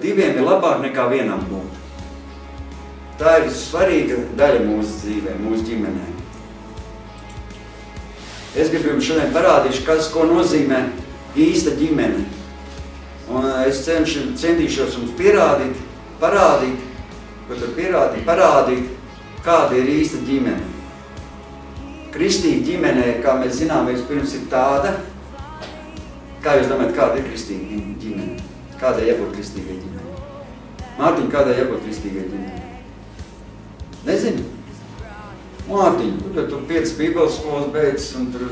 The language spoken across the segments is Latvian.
diviem ir labāk nekā vienam būt. Tā ir svarīga daļa mūsu dzīvē, mūsu ģimenē. Es gribu jums šodien parādīšu, ko nozīmē īsta ģimene. Un es centīšos jums parādīt, kāda ir īsta ģimene. Kristīga ģimene, kā mēs zinām, vispirms ir tāda. Kā jūs domājat, kāda ir kristīga ģimene? Kādai jābūt kristīgai ģimene? Mārtiņ, kādai jābūt kristīgai ģimene? Nezinu? Mārtiņ, tu 5 bībeles skolas beidzis un tur,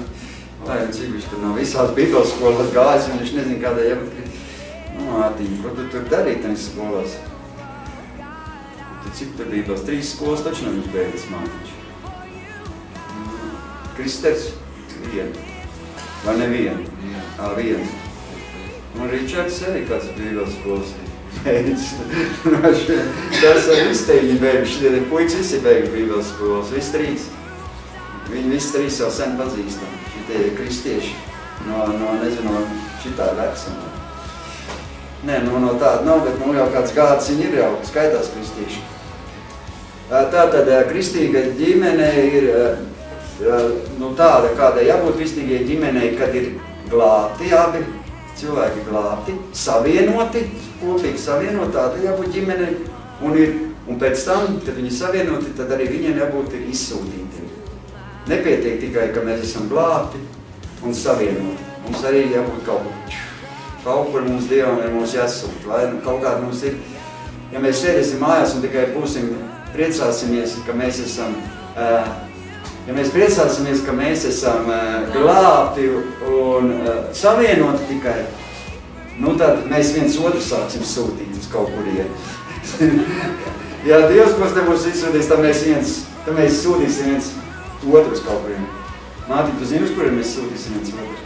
cik viņš tur nav visās bībeles skolas gājis un viņš nezinu, kādai jābūt kristīgai. Mārtiņ, ko tu tur darīt tās skolās? Cik tur bībeles? 3 skolas taču nav viņš beidzis, Mārtiņš. Kristers? 1. Vai ne 1? Jā, 1. Un Ričards arī kāds bībeles skolas beidzis. Tas ar izteļņi beidzis. Šitie puikas visi beigas bībeles skolas. Visi 3. Viņi visi 3 jau sen pazīstam. Šitie kristieši no šitā vecuma. Nē, no tāda nav, bet jau kāds gads viņi ir jau skaitās kristieši. Tātad kristīga ģimene ir tāda, kādai jābūt kristīgai ģimenei, kad ir glābti, abi cilvēki glābti, savienoti, kopīgi savienoti, tāda jābūt ģimenei, un pēc tam, kad viņi savienoti, tad arī viņiem jābūt izsūtīti. Nepietiek tikai, ka mēs esam glābti un savienoti. Mums arī jābūt kaut kur mums Dievam ir mūs jāsūt, vai kaut kāda mums ir, ja mēs sēdēsim mājās un tikai priecāsimies, ka mēs esam, glābti un savienoti tikai, tad mēs viens otru sāksim sūtīt uz kaut kurien. Ja Dievs, kas te mūs izsūtīs, tad mēs sūtīsim viens otru uz kaut kurien. Māti, tu zini, uz kuriem mēs sūtīsim viens otru?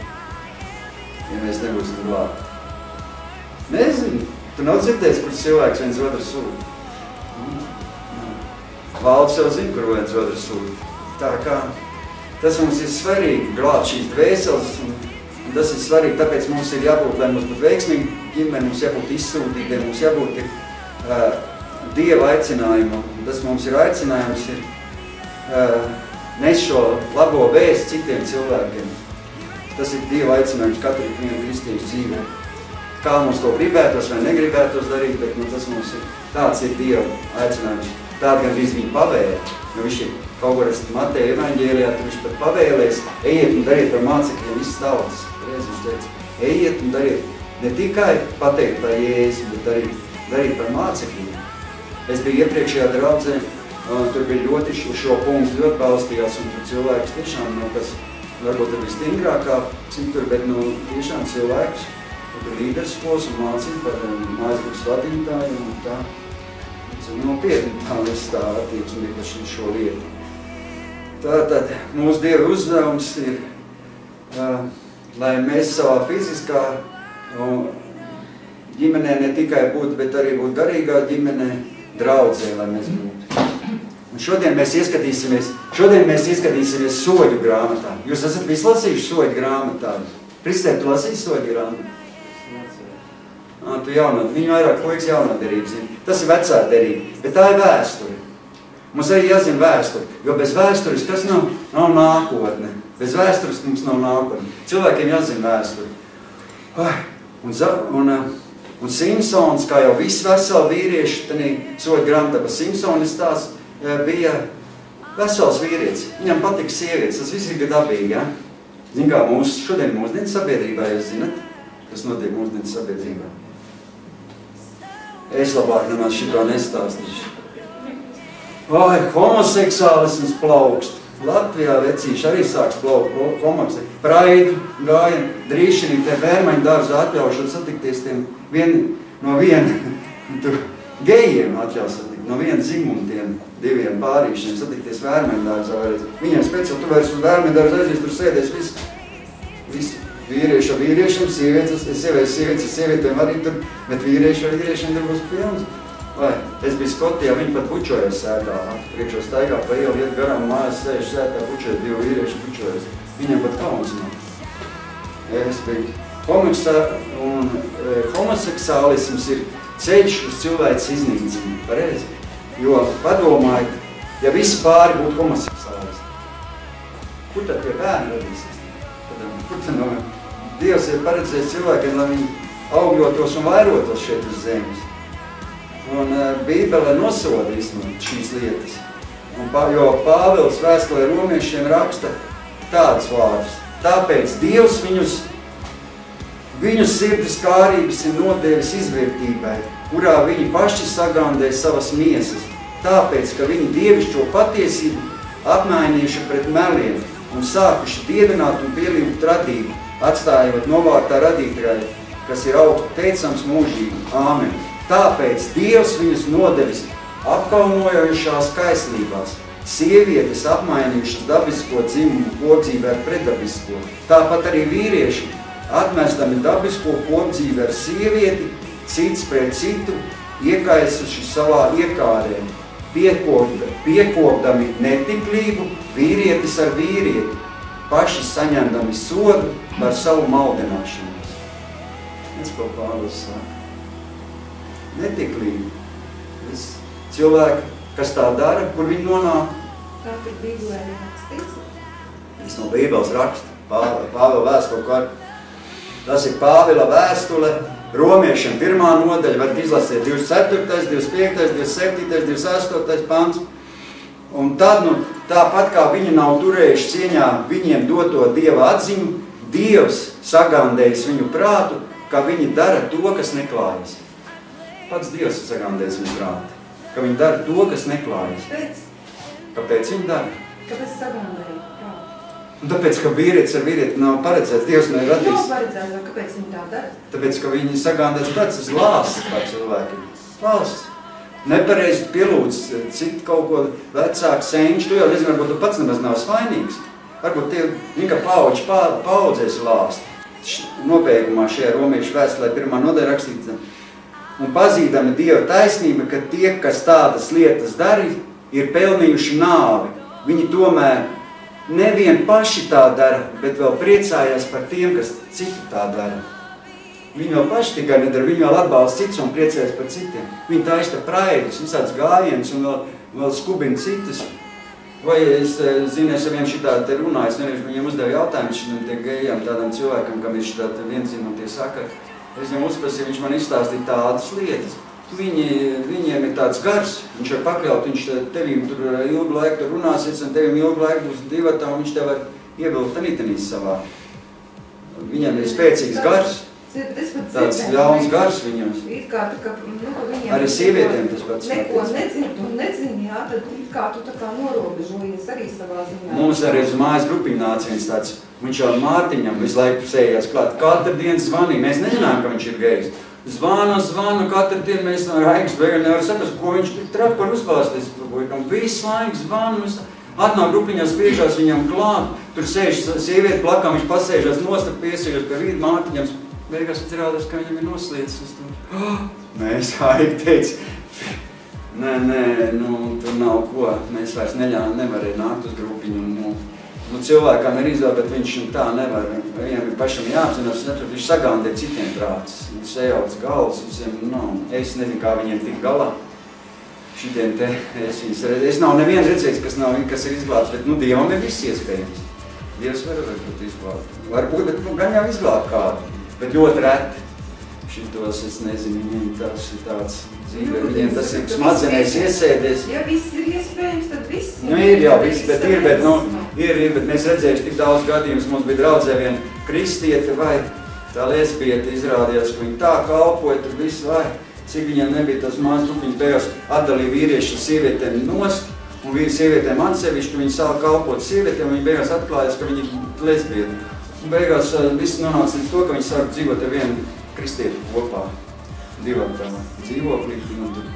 Ja mēs nebūsim glābti. Nezinu. Tu nav dzirdējis, kurš cilvēks viens otru sūta. Valds jau zina, kur viens otru sūta. Tā kā tas mums ir svarīgi, glābt šīs dvēseles, un tas ir svarīgi, tāpēc mums ir jābūt, lai mums būtu veiksmīgi ģimene, mums jābūt izsūtītiem, mums jābūt Dieva aicinājumu. Tas mums ir aicinājums, nes šo labo vēstu citiem cilvēkiem. Tas ir Dieva aicinājums katru vienu kristiešu dzīvē. Kā mums to gribētos vai negribētos darīt, bet tas mums ir, tāds ir Dieva aicinājums. Tāda gan viņš pavēla, viņš ir kaut kur Mateja evaņģēlijā, tur viņš pat pavēlēs, ejiet un dariet par mācekļiem visas tautas. Viņš teica, ejiet un dariet, ne tikai pateikt par Jēzu, bet darīt par mācekļiem. Es biju iepriekšējā draudzē, tur bija ļoti šo punktu ļoti balstījās, un tur cilvēks tiešām, kas varbūt ir visstingrākā citur, bet tiešām cilvēks, tur līderskolas un mācīja par mājasgrupas vadītāju un tā. Nopietni tā viss tā attieksme bija par šo lietu. Tātad mūsu Dieva uzdevums ir, lai mēs savā fiziskā ģimenē ne tikai būtu, bet arī būtu garīgā ģimenē, draudzē, lai mēs būtu. Un šodien mēs ieskatīsimies soļu grāmatā. Jūs esat visi lasījuši soļu grāmatā? Kristē, tu lasīji soļu grāmatā? Tu viņu vairāk puikas jaunā derība zina. Tas ir vecā derība, bet tā ir vēsture. Mums arī jāzina vēsture, jo bez vēstures tas nav nākotne. Bez vēstures mums nav nākotne. Cilvēkiem jāzina vēsture. Un Simpsons, kā jau visi veseli vīrieši, tad soļu grāmatā par Simpsonis tās bija vesels vīrietis. Viņam patika sievietes, tas viss ir dabīgi, ja? Zin kā šodien mūsdienas sabiedrībā, jūs zinat, kas notiek mūsdienas sabiedrībā? Es labāk nemaz šito nestāstīšu. Homoseksuālisms plaukst. Latvijā vecīši arī sāks plaukt homoseksuālisms. Praidu gāja, drīšanī te Vērmaņu dārzu atļaušot satikties no viena gejiem atļaus satikt, no viena dzimumtiem, 2 pārīšiem satikties Vērmaņu dārzā. Viņiem speciāli, tu vairs uz Vērmaņu dārzu aizies, tur sēdēs viss. Vīrieši ar vīriešiem, sievietes sievietēm arī tur, bet vīrieši ar vīriešiem tur būs pilns. Es biju Skotijā, viņi pat bučojas sētā, priekšā staigā pa ielu, iet garām mājas, sēž sētā, bučojas, 2 vīrieši bučojas. Viņiem pat kauns nav. Es biju homoseksuālisms ir ceļš uz cilvēks iznīcina. Pareizi. Jo padomājiet, ja visi pāri būtu homoseksuālisti, kur tad tie bērni radīsies? Kur tad no Dievs ir paredzējis cilvēkiem, lai viņi augļotos un vairotos šeit uz zemes? Un Bībele nosoda īstenot šīs lietas. Jo Pāvils vēstulē romiešiem raksta tādus vārdus. Tāpēc Dievs viņu sirds kārības ir nodevis izvērtībai, kurā viņi paši sagandē savas miesas, tāpēc, ka viņi dievišķo patiesību apmainījuši pret meliem un sākuši dievināt un pielīgt radību, atstājot novārtā radītāju, kas ir augstu teicams mūžīgi. Āmen. Tāpēc Dievs viņus nodevis apkaunojošās kaislībās, sievietes apmainījušas dabisko dzimumu kopdzīvi ar pretdabisko. Tāpat arī vīrieši, atmestami dabisko kopdzīvi ar sievieti, cits pret citu, iekaisuši savā iekārē, piekopdami netiklību, vīrietis ar vīrieti, paši saņemdami sodu par savu maldināšanos. Es ko Pāvils saka. Netiklību. Cilvēki, kas tā dara, kur viņi nonāk? Tā ir Bībelē rakstīts? Tas no Bībeles raksta. Pāvila vēstule. Tas ir Pāvila vēstule romiešiem 1. nodaļa, varat izlasīt 24., 25., 27., 28. pants. Un tad, tāpat kā viņi nav turējuši cieņā viņiem doto Dieva atziņu, Dievs sagandējis viņu prātu, ka viņi dara to, kas neklājas. Pats Dievs ir sagandējis viņu prātu. Ka viņi dara to, kas neklājas. Kāpēc viņi dara? Kāpēc sagandēja? Un tāpēc, ka vīrietis ar vīrieti nav paredzēts, Dievs nav radījis. Nav paredzēts, kāpēc viņi tā dara? Tāpēc, ka viņi sagandēs pēc tas lāsts par cilvēkiem. Lāsts. Nepareizi pielūdz citu kaut ko vecāku senču. Tu jau nezinu, varbūt tu pats nemaz nav svainīgs. Varbūt tie viņa paudzēs lāsti. Nobeigumā šajā romiešu vēstulē 1. nodaļa rakstīts. Un pazīdami Dieva taisnība, ka tie, kas tādas lietas darīja, ir pelnījuši nāvi. Viņi tomēr nevien paši tā dara, bet vēl priecājās par tiem, kas citu tā dara. Viņi vēl paši tikai nedara, viņi vēl atbalsta citus un priecājās par citiem. Viņi taista praidus, visāds gājiens un vēl skubina citus. Vai es zinu, es ar vienu šitādi te runāju, es vienreiz viņiem uzdevu jautājumu šitam te gejam, tādam cilvēkam, kam ir šitādi vienzīmam tie sakari. Es viņam uzprasīju, viņš man izstāstīja tādas lietas. Viņiem ir tāds gars, viņš var pakļaut, viņš tevīm tur ilgu laiku tur runāsies, un tevīm ilgu laiku būs divatā, un viņš tev var ievilkt tanītanīs savā. Viņiem ir spēcīgs gars, tāds ļauns gars viņos. Arī sievietēm tas pats. Neko nezini, jā, tad kā tu tā kā norobežojies arī savā ziņā. Mums arī uz mājas grupiņu nāca viens tāds, viņš jau Mārtiņam visu laiku sējās klāt. Katru dienu zvanīja, mēs nezinājām, ka viņš ir gejs. Zvanu, katru dienu mēs no Raigas beigām nevar saprast, ko viņš tik trāk par uzbāsties. Visu laiku zvanu, atnāk grupiņā spiežās viņam klāt, tur sēž sievieti plakām, viņš pasēžās nostap piesēžās pie vīdu Mārtiņam. Beigās atcerādās, ka viņam ir nosliecis uz to. Mēs Haigi teica, nē, tur nav ko, mēs vairs nevarēja nākt uz grupiņu. Cilvēkām ir izvēle, bet viņš tā nevar. Viņam ir pašam jāapzinās, viņš sagandē citiem prātus. Viņš sajauc galvas, es nezinu, kā viņiem tik galā. Šitiem te, es nav nevienu redzējis, kas ir izglābts, bet Dievam ir viss iespējams. Dievs varbūt izglābt. Varbūt, bet gan jau izglābt kādu. Bet ļoti reti. Šitos, es nezinu, viņiem tas ir tāds dzīve, viņiem tas ir smadzenēs iesēdies. Ja viss ir iespējams, tad viss. Ir jau viss, bet bet mēs redzējuši tik daudz gadījumus, mums bija draudzē viena kristiete vai tā lesbiete izrādījās, ka viņi tā kalpoja, tur visu vai, cik viņiem nebija tas mājas grupiņas, beigās atdalīja vīrieši sievietēm nost, un sievietēm atsevišķi, viņi sāk kalpot sievietēm, un viņi beigās atklājas, ka viņi ir lesbieti. Un beigās viss nonāca līdz to, ka viņi sāk dzīvot ar vienu kristieti kopā, divatā dzīvoklī, un tur,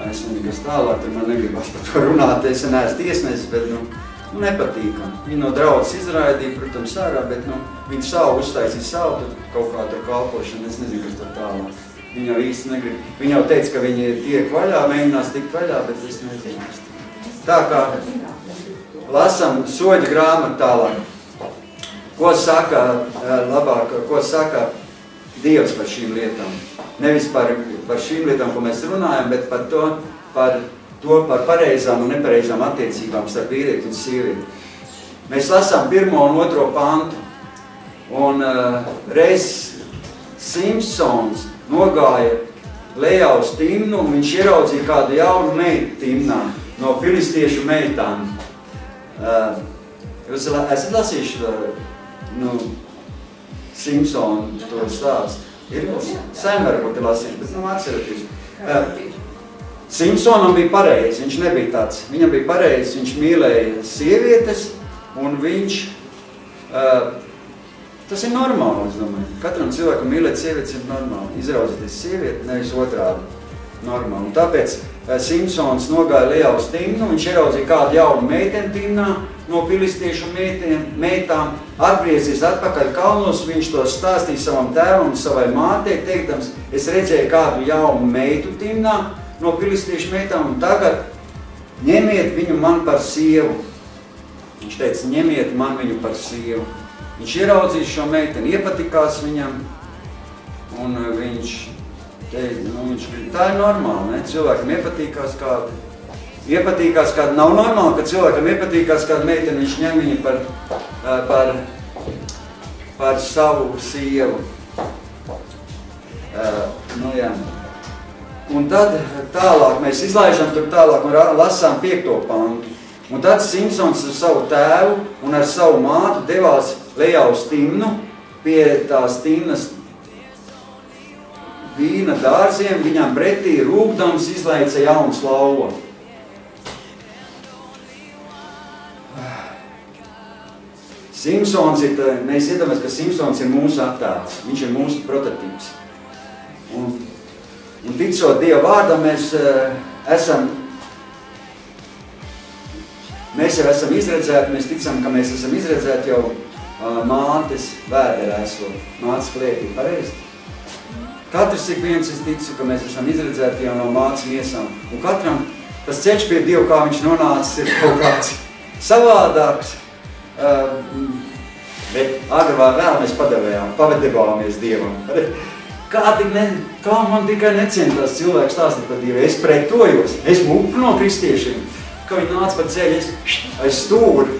es nezinu, kas tālāk, tur man negribas par to runāt, es neesmu tiesnesis, bet, nepatīkam. Viņi no draudzes izraidīja, protams, ārā, bet, viņi savu uztaisīja savu, tur kaut kā tur kalpošana, es nezinu, kas tur tālāk. Viņi jau īsti negrib. Viņi jau teica, ka viņi tiek vaļā, mēģinās tikt vaļā, bet es nezinu. Tā kā lasam soļu grāmatu tālāk. Ko saka Dievs par šīm lietām. Nevis par šīm lietām, ko mēs runājam, bet par pareizām un nepareizām attiecībām starp vīrieti un sievieti. Mēs lasām 1. un 2. pantu, un reiz Simpsons nogāja lejā uz Timnu, un viņš ieraudzīja kādu jaunu meitu Timnā no filistiešu meitām. Jūs esat lasījuši Simpsonu to stāstu? Ir sen varbūt lasījuši, bet nav atceraties. Simpsonam bija pareizi, viņš nebija tāds. Viņam bija pareizi, viņš mīlēja sievietes, un viņš... Tas ir normāli, es domāju. Katram cilvēkam mīlēt sievietes ir normāli. Izraudzīties sievieti, nevis otrādi. Normāli. Un tāpēc Simpsons nogāja lejā uz Timnu, viņš ieraudzīja kādu jaunu meiteni Timnā no filistiešu meitām, atgriezies atpakaļ kalnos, viņš to stāstīja savam tēvam un savai mātei, teiktams, es redzēju kādu jaunu meitu Timnā no filistiešu meitām, un tagad ņemiet viņu man par sievu. Viņš teica, ņemiet man viņu par sievu. Viņš ieraudzīja šo meiteni, iepatikās viņam, un viņš teica, tā ir normāli, ne? Cilvēkam iepatīkās kāda, nav normāli, ka cilvēkam iepatīkās kāda meiteni, viņš ņem viņu par savu sievu. Jā. Un tad tālāk mēs izlaižam tur tālāk un lasām 5. pantu. Un tad Simpsons ar savu tēvu un ar savu mātu devās lejā uz Timnu pie tās Timnas vīna dārziem, viņam pretī rūkdams izlaica jauns lauva. Simpsons ir, mēs iedomājamies, ka Simpsons ir mūsu attēls, viņš ir mūsu prototips. Un ticot Dieva vārdam, mēs jau esam izredzēti, mēs ticam, ka mēs esam izredzēti jau mātes vēderā esot, mātes klēpī, pareizi? Katrs ik viens, es ticu, ka mēs esam izredzēti jau no mātes miesām. Un katram tas ceļš pie Dieva, kā viņš nonācis, ir kaut kāds savādāks. Bet agri vai vēl mēs pavadevāmies Dievam. Kā man tikai necentās cilvēks stāstīt par Dievu? Es pretojos, esmu upu no kristiešiem. Ka viņi nāca pa ceļu, aiz stūri.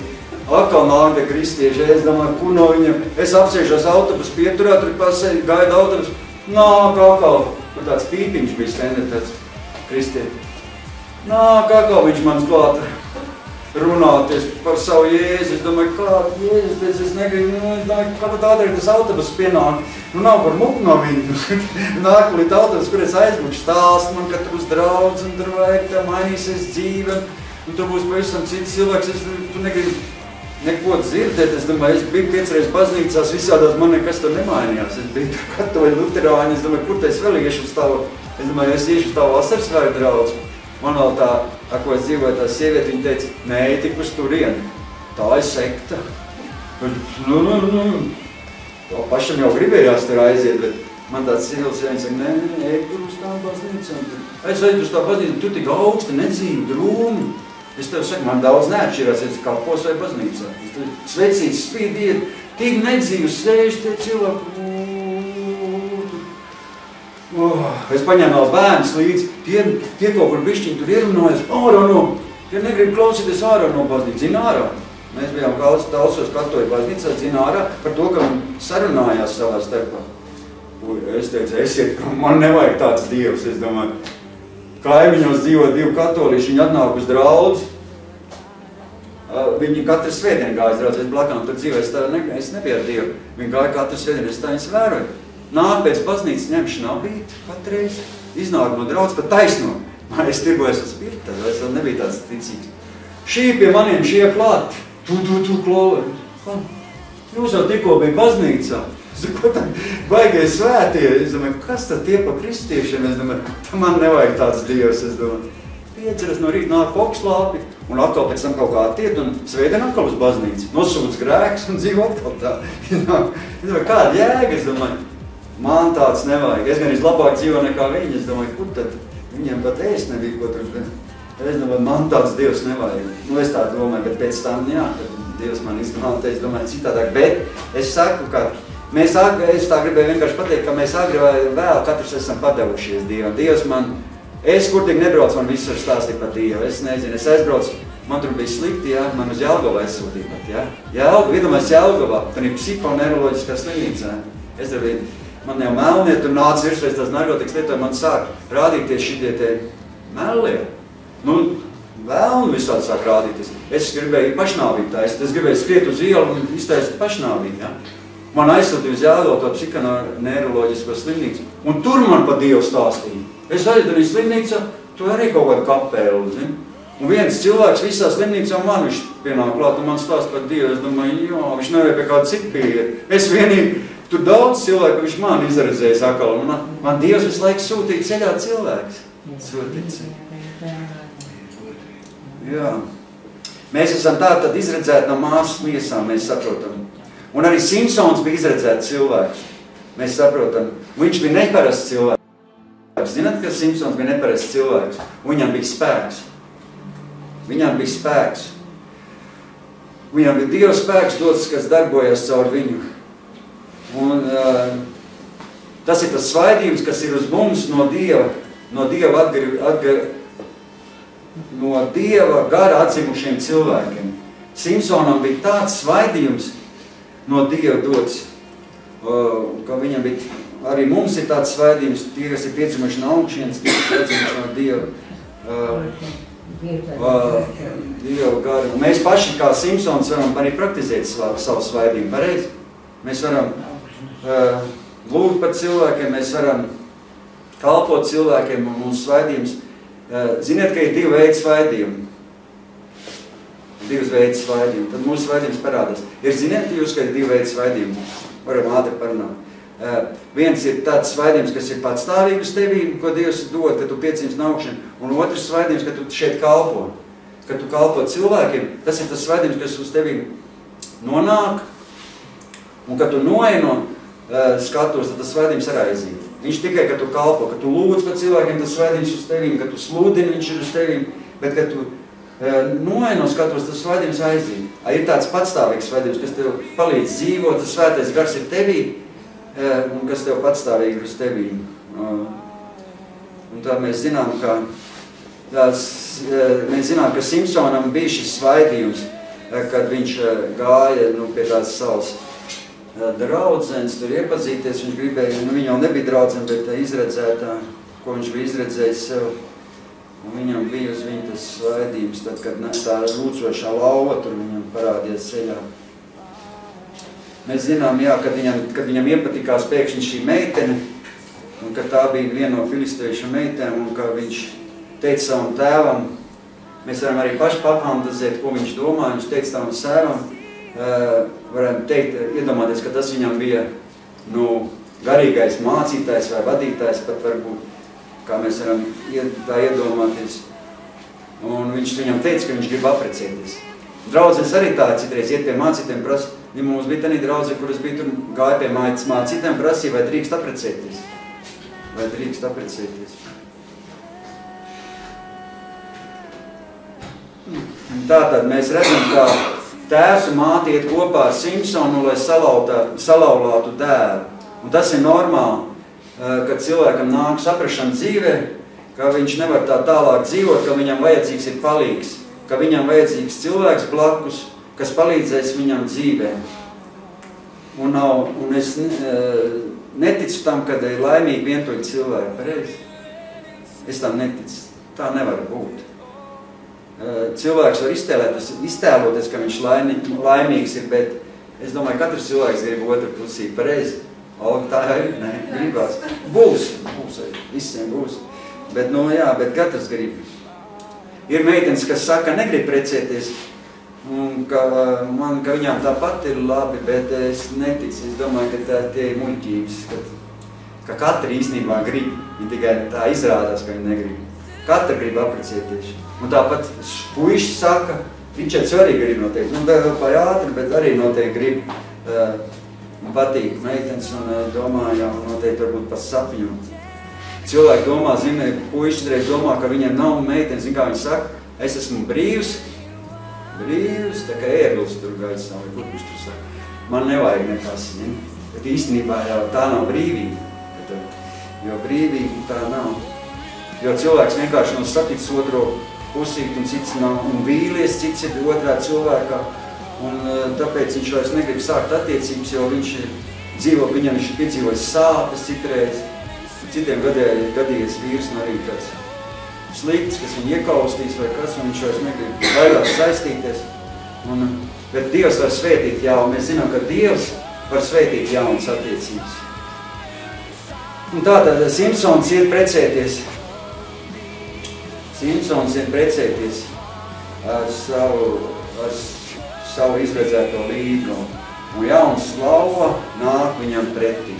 Atkal nāk te kristieši, es domāju, kur no viņam. Es apsēžos autobus pieturā, tur pasēju, gaida autobus. Nāk atkal, tur tāds pīpiņš bija stendē, tāds kristieši. Nāk atkal viņš mans klāt runāties par savu Jēzu. Es domāju, kādu Jēzus, es negribu, es domāju, kāpēc ātrāk tas autobus pienāk. Nav par muku no viņu. Nāk līdz autobus, kur es aizmuku stāst man, ka tu būs draudz un tur vajag tā mainīsies dzīve. Un tu būs pavisam cits cilvēks, tu negribi neko dzirdēt. Es domāju, es biju 5 reizes baznīcās, visādās man nekas tur nemainījās. Es biju tur katoļi, luterāņi, es domāju, kur te es vēl iešu uz tavu, es domāju, es iešu uz tavu vasarsvēju draudz. Man vēl tā, ar ko es dzīvoju, tā sieviete, viņa teica, nē, tik uz turieni. Tā ir sekta. Pašam jau gribējās tur aiziet, bet man tāds civils, viņa saka, nē, ej tur uz tā baznīca. Es eju uz tā baznīca, tu tik augsti, nedzīvi, drūmi. Es tev saku, man daudz neatšķirās, es kalpos vai baznīcā. Svecīts spīd iet, tik nedzīvs sēž tie cilvēki. Es paņēmu vēl bērnus līdzi, tie kaut kur bišķiņi tur ierunājas, ārā no, tie negrib klausīties ārā no baznīca, zina ārā. Mēs bijām Talsos katoļu baznīcā, zina ārā par to, ka viņi sarunājās savā starpā. Es teicu, esiet, man nevajag tāds dievs, es domāju. Kaimiņos dzīvo 2 katolīši, viņi atnāk uz draudzi. Viņi katru svētdienu gāja uz draudzi, es blakām tur dzīvoju, es nebiju ar Dievu. Viņi gāja katru svētdienu, es tā viņas vēroju. Nāk pēc baznīcas ņemšana abīt katreiz, iznāk no draudz pat taisno. Es tirgojos uz pirta, es vēl nebija tāds ticīgs. Šī pie maniem šie klāt, tu klāvi. Jūs jau tikko bija baznīcā. Es domāju, ko tā baigie svētie? Es domāju, kas tad tie pa kristiešiem? Es domāju, man nevajag tāds dievs, es domāju. Pieceras no rīta nāk pokslāpi un atkal pēc tam kaut kā tiet un svētdien atkal uz baznīcu. Nosūdz grēks un dzīvo atkal tā. Es domāju, kāda jēga? Es domāju, man tāds nevajag. Es gan labāk dzīvo nekā viņi. Es domāju, kur tad viņiem pat ēst nebija, ko tur. Es domāju, man tāds dievs nevajag. Es tā domāju, bet pēc tam, jā, kad dievs man izglābta, es domāju citādāk. Bet es saku, ka Es tā gribēju vienkārši pateikt, ka mēs agri vai vēl katrs esam padevušies Dievam. Dievs man, kur tik nebraucu, man visu stāstīja par Dievu. Es nezinu, es aizbraucu, man tur bija slikti, jā, man uz Jelgavu aizsūtīja pat, jā. Iedomājies Jelgavā, tur ir psihoneiroloģiskā slimnīca. Es tur biju, man jau melnie, tur nāca virsvēs tās narkotikas lietoja, man sāk rādīties šitie te melie. Nu, vēl visādi sāk rādīties. Es gribēju pašnāvību taisīt, es gribēju skriet uz ielu un iztaisīt pašnāvību, jā. Man aizsūtīja uz Jelgavu to psihoneiroloģisko slimnīcu, un tur man pa Dievu stāstīja. Es aizdarīju slimnīcā, tu arī kaut kādu kapēlu, zini. Un viens cilvēks visā slimnīcā man viņš pienāk klāt un man stāst par Dievu. Es domāju, jā, viņš nevēja pie kāda citu pieeja. Es vienīgi, tur daudz cilvēku, viņš man izredzēja sakal. Man Dievs visu laiku sūtīja ceļā cilvēks. Jā. Mēs esam tātad izredzēti no māsas miesām, mēs saprotam. Un arī Simpsons bija izredzēts cilvēks. Mēs saprotam. Viņš bija neparasts cilvēks. Zināt, ka Simpsons bija neparasts cilvēks? Viņam bija spēks. Viņam bija spēks. Viņam bija Dieva spēks dots, kas darbojas caur viņu. Un tas ir tas svaidījums, kas ir uz mums no Dieva gara atzimušiem cilvēkiem. Simpsonam bija tāds svaidījums no Dieva dots, ka viņam bija, arī mums ir tāds svaidījums, tie, kas ir piedzimuši no augšienes, tie, kas ir atzimuši no Dieva gara. Un mēs paši, kā Simpsons, varam arī praktizēt savu svaidījumu, pareizi? Mēs varam lūgt par cilvēkiem, mēs varam kalpot cilvēkiem un mūsu svaidījums. Ziniet, ka ir divi veidi svaidījumi. Divas veidi svaidījumi. Tad mūsu svaidījums parādās. Ziniet, jūs, ka ir divi veidi svaidījumi. Varam ātri parunāt. Viens ir tāds svaidījums, kas ir patstāvīgi uz tevī, ko Dievs dod, ka tu piedzimst no augšiem. Un otrs svaidījums, ka tu šeit kalpo. Ka tu kalpo cilvēkiem. Tas ir tas svaidījums, kas uz tevī nonāk. Un kad tu noeno skatos, tad tas svaidījums ir aiziet. Viņš tikai, ka tu kalpo, ka tu lūdz par cilvēkiem, tas svaidījums uz tevīm, ka tu sludini, viņš ir uz tevīm, bet kad tu noeno skatos, tas svaidījums aiziet. Ir tāds patstāvīgs svaidījums, kas tev palīdz dzīvot, tas svētais gars ir tevī, un kas tev patstāvīgi uz tevīm. Un tā mēs zinām, ka Simpsonam bija šis svaidījums, kad viņš gāja pie tās savas draudzenes, tur iepazīties, viņš gribēja, viņa jau nebija draudzene, bet izredzētā, ko viņš bija izredzējis sev, un viņam bija uz viņu tas svaidījums, tad, kad tā lūcošā lauva tur viņam parādījās ceļā. Mēs zinām, jā, kad viņam iepatikās pēkšņi šī meitene, un ka tā bija viena no filistiešu meitēm, un ka viņš teica savam tēvam, mēs varam arī paši papantazēt, ko viņš domā, viņš teica savam sēvam, varam teikt, iedomāties, ka tas viņam bija garīgais mācītājs vai vadītājs, pat varbūt, kā mēs varam tā iedomāties. Un viņš viņam teica, ka viņš grib aprecēties. Draudzenes arī tā citreiz iet pie mācītēm prasa, ja mums bija tādi draudzene, kuras bija tur gāja pie mācītēm prasīja, vai drīkst aprecēties. Vai drīkst aprecēties. Tātad mēs redzam, ka tēvs un māte iet kopā ar Simpsonu, lai salauztu dēlu. Un tas ir normāli, kad cilvēkam nāk saprašana dzīvē, ka viņš nevar tā tālāk dzīvot, ka viņam vajadzīgs ir palīgs, ka viņam vajadzīgs cilvēks blakus, kas palīdzēs viņam dzīvē. Un es neticu tam, kad ir laimīgi vientuļi cilvēki, pareizi. Es tam neticu. Tā nevar būt. Cilvēks var iztēloties, ka viņš laimīgs ir, bet es domāju, katrs cilvēks grib otru pusī, pareizi. Tā ir, ne, gribās. Būs arī, visiem būs. Bet, bet katrs grib. Ir meitenes, kas saka, negrib precēties, un ka viņām tāpat ir labi, bet es neticu. Es domāju, ka tie ir muļķības, ka katri īstenībā grib, viņi tikai tā izrādās, ka viņi negrib. Katra grib aprecēties. Un tāpat puiši saka, Ričards arī grib noteikti. Vēl par ātri, bet arī noteikti grib un patīk meitenes un domā, noteikti varbūt pat sapņu. Cilvēki domā, puiši reiz domā, ka viņiem nav meitenes, kā viņi saka, es esmu brīvs, tā kā ērglis tur gaisā, vai kur viņš tur saka. Man nevajag nekas, Bet īstenībā jau tā nav brīvība. Jo brīvība tā nav. Jo cilvēks vienkārši nav saticis otro pusīt un cits nav un vīlies, cits ir otrā cilvēkā. Un tāpēc viņš vairs negrib sākt attiecības, jo viņš dzīvo, viņam viņš piedzīvojas sāpes citreiz. Citiem gadījies vīrs un arī kāds slikts, kas viņu iekaustīs vai kas, un viņš vairs negrib vairāk saistīties. Bet Dievs var svētīt jaunu. Mēs zinām, ka Dievs var svētīt jaunas attiecības. Un tātad Simpsons ir precēties. Simpsons ir precēties ar savu izredzēto līgu. Un jauns slauva nāk viņam pretī.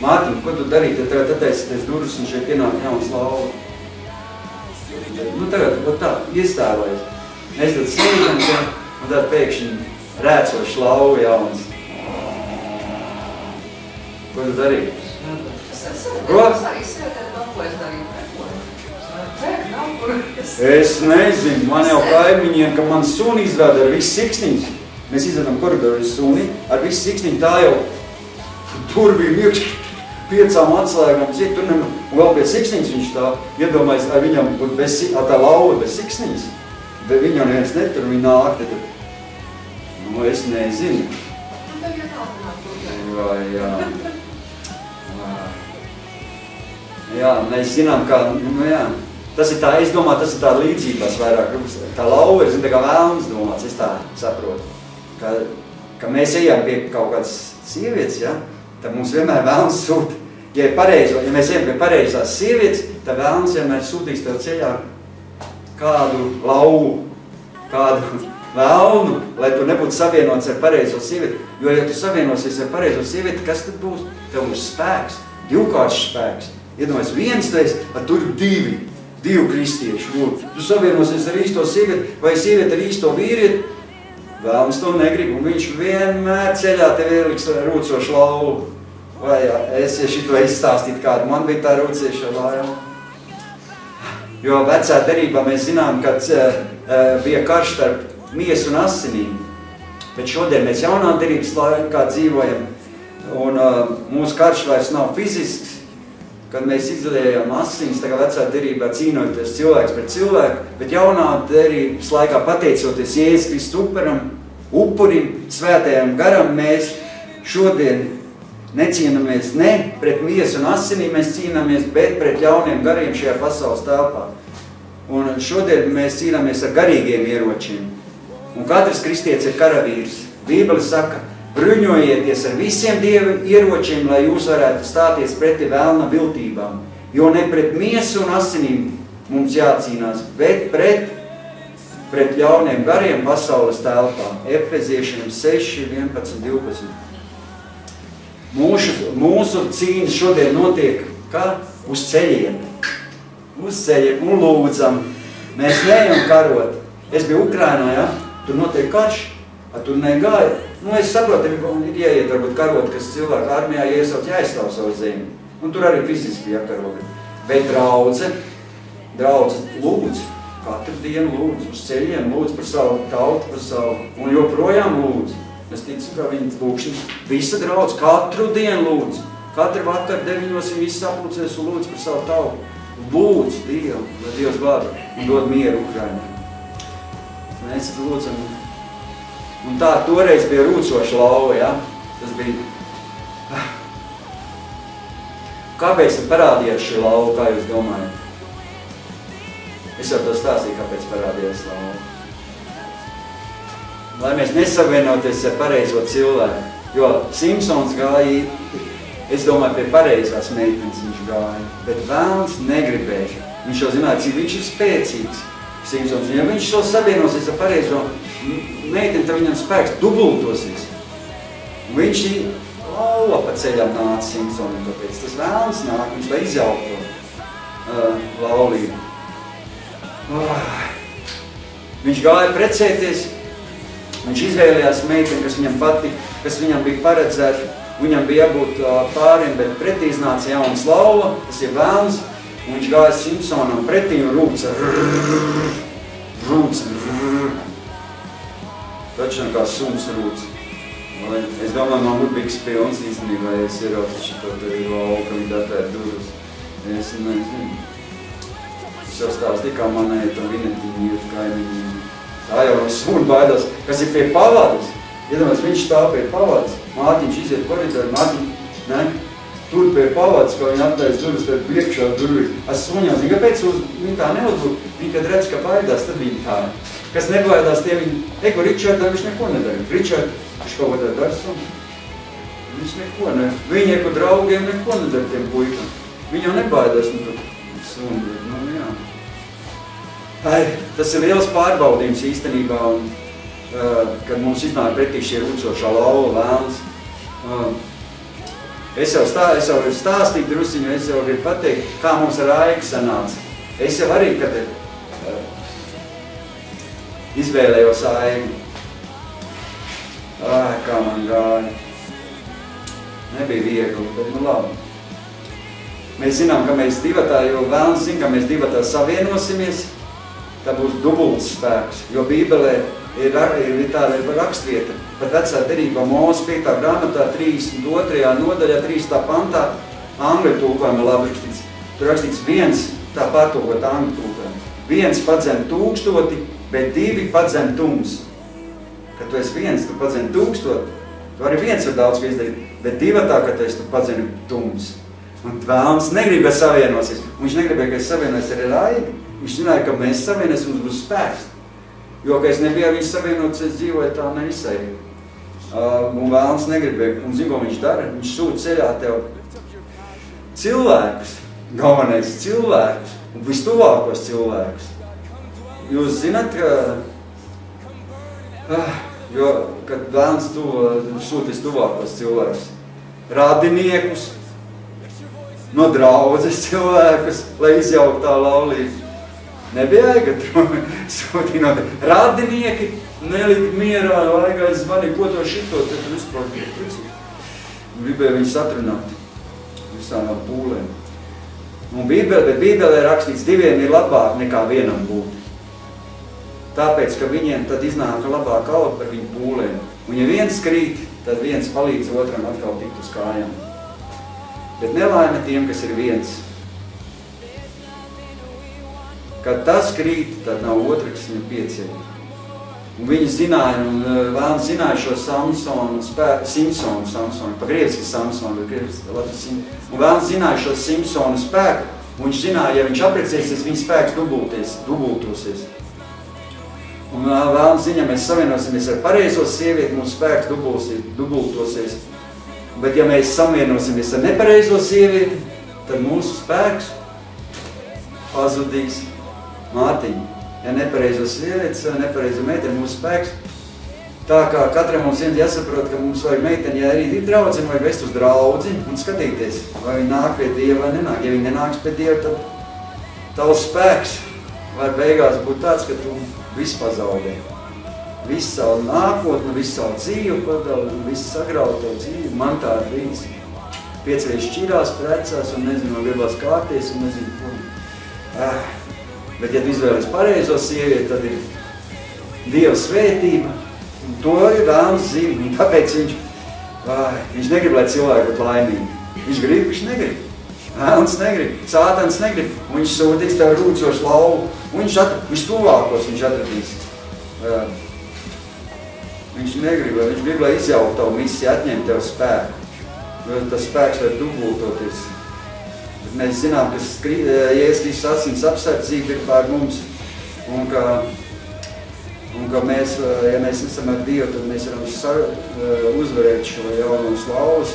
Mārtiņ, ko tu darīji? Tad tagad attaisīties durvis un šeit ienāk jauns slauva. Nu tagad, tā, iestāvojas. Mēs tad sēžam, un tad pēkšņi rēcoši slauva jauns. Ko tu darīji? Ko? Es nezinu, man jau kaimiņiem, ka man suni izvēda ar visu siksniņu. Mēs izvedam koridoru suni, ar visu siksniņu tā jau durvīm iekš 5 atslēgām, cik tur un vēl pie siksniņas viņš tā iedomājas, ar viņam būtu tā lauva bez siksniņas. Bet viņam neviens netur, viņi nāk, tad, nu, es nezinu. Vai, jā. Jā, mēs zinām, kā, nu jā. Tas ir tā, es domāju, tas ir tā līdzībās vairāk. Tā lauva ir, zin, tā kā vēlns domāts, es tā saprotu. Ka mēs ejam pie kaut kādas sievietes, ja, tad mums vienmēr vēlns sūta. Ja mēs ejam pie pareizās sievietes, tad vēlns vienmēr sūtīs tev ceļā kādu lauvu, kādu vēlnu, lai tu nebūtu savienots ar pareizo sievieti. Jo, ja tu savienosies ar pareizo sievieti, kas tad būs? Tev būs spēks, divkāršs spēks. Iedomājies, viens teiks, tur ir divi kristieši. Tu savienosies ar īsto sievieti vai sievieti ar īsto vīrieti, vēlams to negrib, un viņš vienmēr ceļā tev ieliks rūcošu lauvu. Vai es šito izstāstīt kādu, man bija tā rūcieša lauva. Jo vecā derībā mēs zinām, ka bija karš starp miesu un asinīm. Bet šodien mēs jaunā derības laikā dzīvojam, un mūsu karš vairs nav fizisks, kad mēs izliejam asins, tā kā vecā derībā cīnoties cilvēks pret cilvēku, bet jaunā derības laikā pateicoties Jēzus Kristus upurim, svētajam garam, mēs šodien necīnamies ne pret miesu un asinīm, mēs cīnamies, bet pret jauniem gariem šajā pasaules telpā. Un šodien mēs cīnamies ar garīgiem ieročiem. Un katrs kristietis ir karavīrs. Bībele saka, bruņojieties ar visiem Dieva ieročiem, lai jūs varētu stāties preti vēlna viltībām. Jo ne pret miesu un asinīm mums jācīnās, bet pret ļauniem gariem pasaules telpā. Efeziešiem 6, 11, 12. Mūsu cīņas šodien notiek kā? Uz ceļiem. Uz ceļiem un lūdzam. Mēs neejam karot. Es biju Ukrainā, ja? Tur notiek karš, tur negāja. Nu, es saprotu, ir jāiet varbūt karot, kas cilvēku armijā iesauc jāizstāv savu zemi. Un tur arī fiziski jākaro. Bet draudze lūdz. Katru dienu lūdz. Uz ceļiem lūdz par savu tautu, par savu. Un joprojām lūdz. Es ticu, ka viņi lūkšana. Visa draudze katru dienu lūdz. Katru vakaru 9 viņi visi sapulcies un lūdz par savu tautu. Lūdz Dievu, lai Dievs glābj un dod mieru Ukrainai. Mēs lūdzam. Un tā toreiz bija rūcoša lauva, ja? Tas bija... Kāpēc tad parādījās šī lauva, kā jūs domājat? Es jau to stāstīju, kāpēc parādījās lauva. Lai mēs nesavienoties ar pareizo cilvēku. Jo Simpsons gāja, es domāju, pie pareizās meitenes viņš gāja. Bet vēlns negribēja. Viņš jau zināja, cik viņš ir spēcīgs. Simpsons. Ja viņš šo savienosies ar pareizo meiteni, tad viņam spēks dubultosies. Un viņš lauva pa ceļām nāca Simpsonam, tāpēc tas vēlns nāk, viņš lai izjaukto laulību. Viņš gāja precēties, viņš izvēlējās meiteni, kas viņam patika, kas viņam bija paredzēta, viņam bija jābūt pāriem, bet pretī iznāca jauns lauva, tas ir vēlns, un viņš gāja Simpsonam pretī un rūca. Taču kā suns rūca. Es domāju, man būtu bijis pilns īstenībā, ja es ieraucu šito te lauka, viņi datēr durus. Es nezinu. Es jau stāstīju, kā manēja to vinetiņu iet kaimiņiem. Tā jau no sūna baidās, kas ir pie pavadas. Iedomājies, viņš stāv pie pavadas. Mārtiņš iziet koridoru, Mārtiņš, ne? Tur pie pavadas, kā viņi attais durvis, tad priekšā durvis. Es suņās, viņi kāpēc viņi tā neuzbūt? Viņi, kad redz, ka baidās, tad viņi tā. Kas nebaidās, tie viņi, ko Ričardam viņš neko nedara. Ričard, viņš kaut ko tā dara, viņš neko ne. Viņi, ko draugiem, neko nedara tiem puikam. Viņi jau nebaidās, suni, jā. Tas ir liels pārbaudījums īstenībā, un, kad mums iznāk pretī šie rūcošā lauva vēlns. Es jau stāstīju drusiņu, es jau gribu pateikt, kā mums ar Aiku sanāca. Es jau arī, kad izvēlējos Aiku. Kā man gāja. Nebija viegli, bet nu labi. Mēs zinām, ka mēs divatā, jo vēlns zina, ka mēs divatā savienosimies, tā būs dubults spēks, jo Bībelē ir tāda rakstvieta. Pat vecā derībā Mūzes 5. grāmatā 32. nodaļā 3. pantā angļu tulkojumā labi rakstīts. Tur rakstīts viens, tā pārtulkot angļu tulkojumu. Viens padzem 1000, bet 2 padzem tumsu. Kad tu esi viens, tu padzem 1000, tu arī viens var daudz ko izdarīt, bet divatā, kad tu padzem tumsu. Un vēlns negribēja savienosies. Viņš negribēja, ka es savienojos ar Aiku. Viņš zināja, ka mēs savienosim, mums būs spēks. Jo, ka es nebiju ar viņu savienots, es dzīvoju tā nevisai. Un vēlns negribēja. Un zinu, ko viņš dara? Viņš sūta ceļā tev cilvēkus. Galvenais cilvēkus. Un vistuvākos cilvēkus. Jūs zināt, ka kad vēlns sūta vistuvākos cilvēkus. Radiniekus. No draudzes cilvēkus, lai izjaukt tā laulību. Nebija Aiga sūtīja no radinieki, nelika mierā, Aigai zvanīja, ko to šito, tad tu vispār gribēja viņus atrunāt visām pūlēm. Un Bībelē rakstīts, 2 ir labāk nekā 1 būt. Tāpēc, ka viņiem tad iznāka labāk auga par viņu pūlēm. Un ja viens krīt, tad viens palīdz otram atkal tikt uz kājām. Bet nelaime tiem, kas ir viens. Kad tas krīt, tad nav otra, kas viņu pieceļ. Un viņi zināja, un vēlns zināja šo Samsonu, pa grieviski Samsonu, un vēlns zināja šo Simpsonu spēku, un viņš zināja, ja viņš aprecēsies, viņa spēks dubultosies. Un vēlns zina, ja mēs savienosimies ar pareizo sievieti, mūsu spēks dubultosies. Bet ja mēs savienosimies ar nepareizo sievieti, tad mūsu spēks pazudīs. Mārtiņ, ja nepareizo sievietes vai nepareizo meiteni, mūsu spēks, tā kā katram mums viens jāsaprot, ka mums vajag meiteni, ja arī ir draudzene, vajag vest uz draudzi un skatīties, vai viņi nāk pie Dieva vai nenāk. Ja viņi nenāks pie Dieva, tad tavs spēks var beigās būt tāds, ka tu visu pazaudē. Visu savu nākotni, visu savu dzīvi padala, visu sagraut tavu dzīvi. Man tā ir bijis. 5 reizes šķirās, precās un nezinu, vai gribās kārties un nezinu, ko. Bet, ja tu izvēlies pareizo sievieti, tad ir Dieva svētība. Un to ir vēlns zina. Un tāpēc viņš negrib, lai cilvēki būtu laimīgi. Viņš grib, viņš negrib. Vēlns negrib, Sātans negrib. Un viņš sūtīs tev rūcošu lauvu. Un viņš tuvākos viņš atradīs. Viņš negrib, viņš grib, lai izjaukt tavu misiju, atņemt tev spēku. Jo tas spēks var dubultoties. Bet mēs zinām, ka Jēzus Kristus asins apsardzība ir pār mums. Un ka mēs, ja mēs esam ar Dievu, tad mēs varam uzvarēt šo jauno slavus.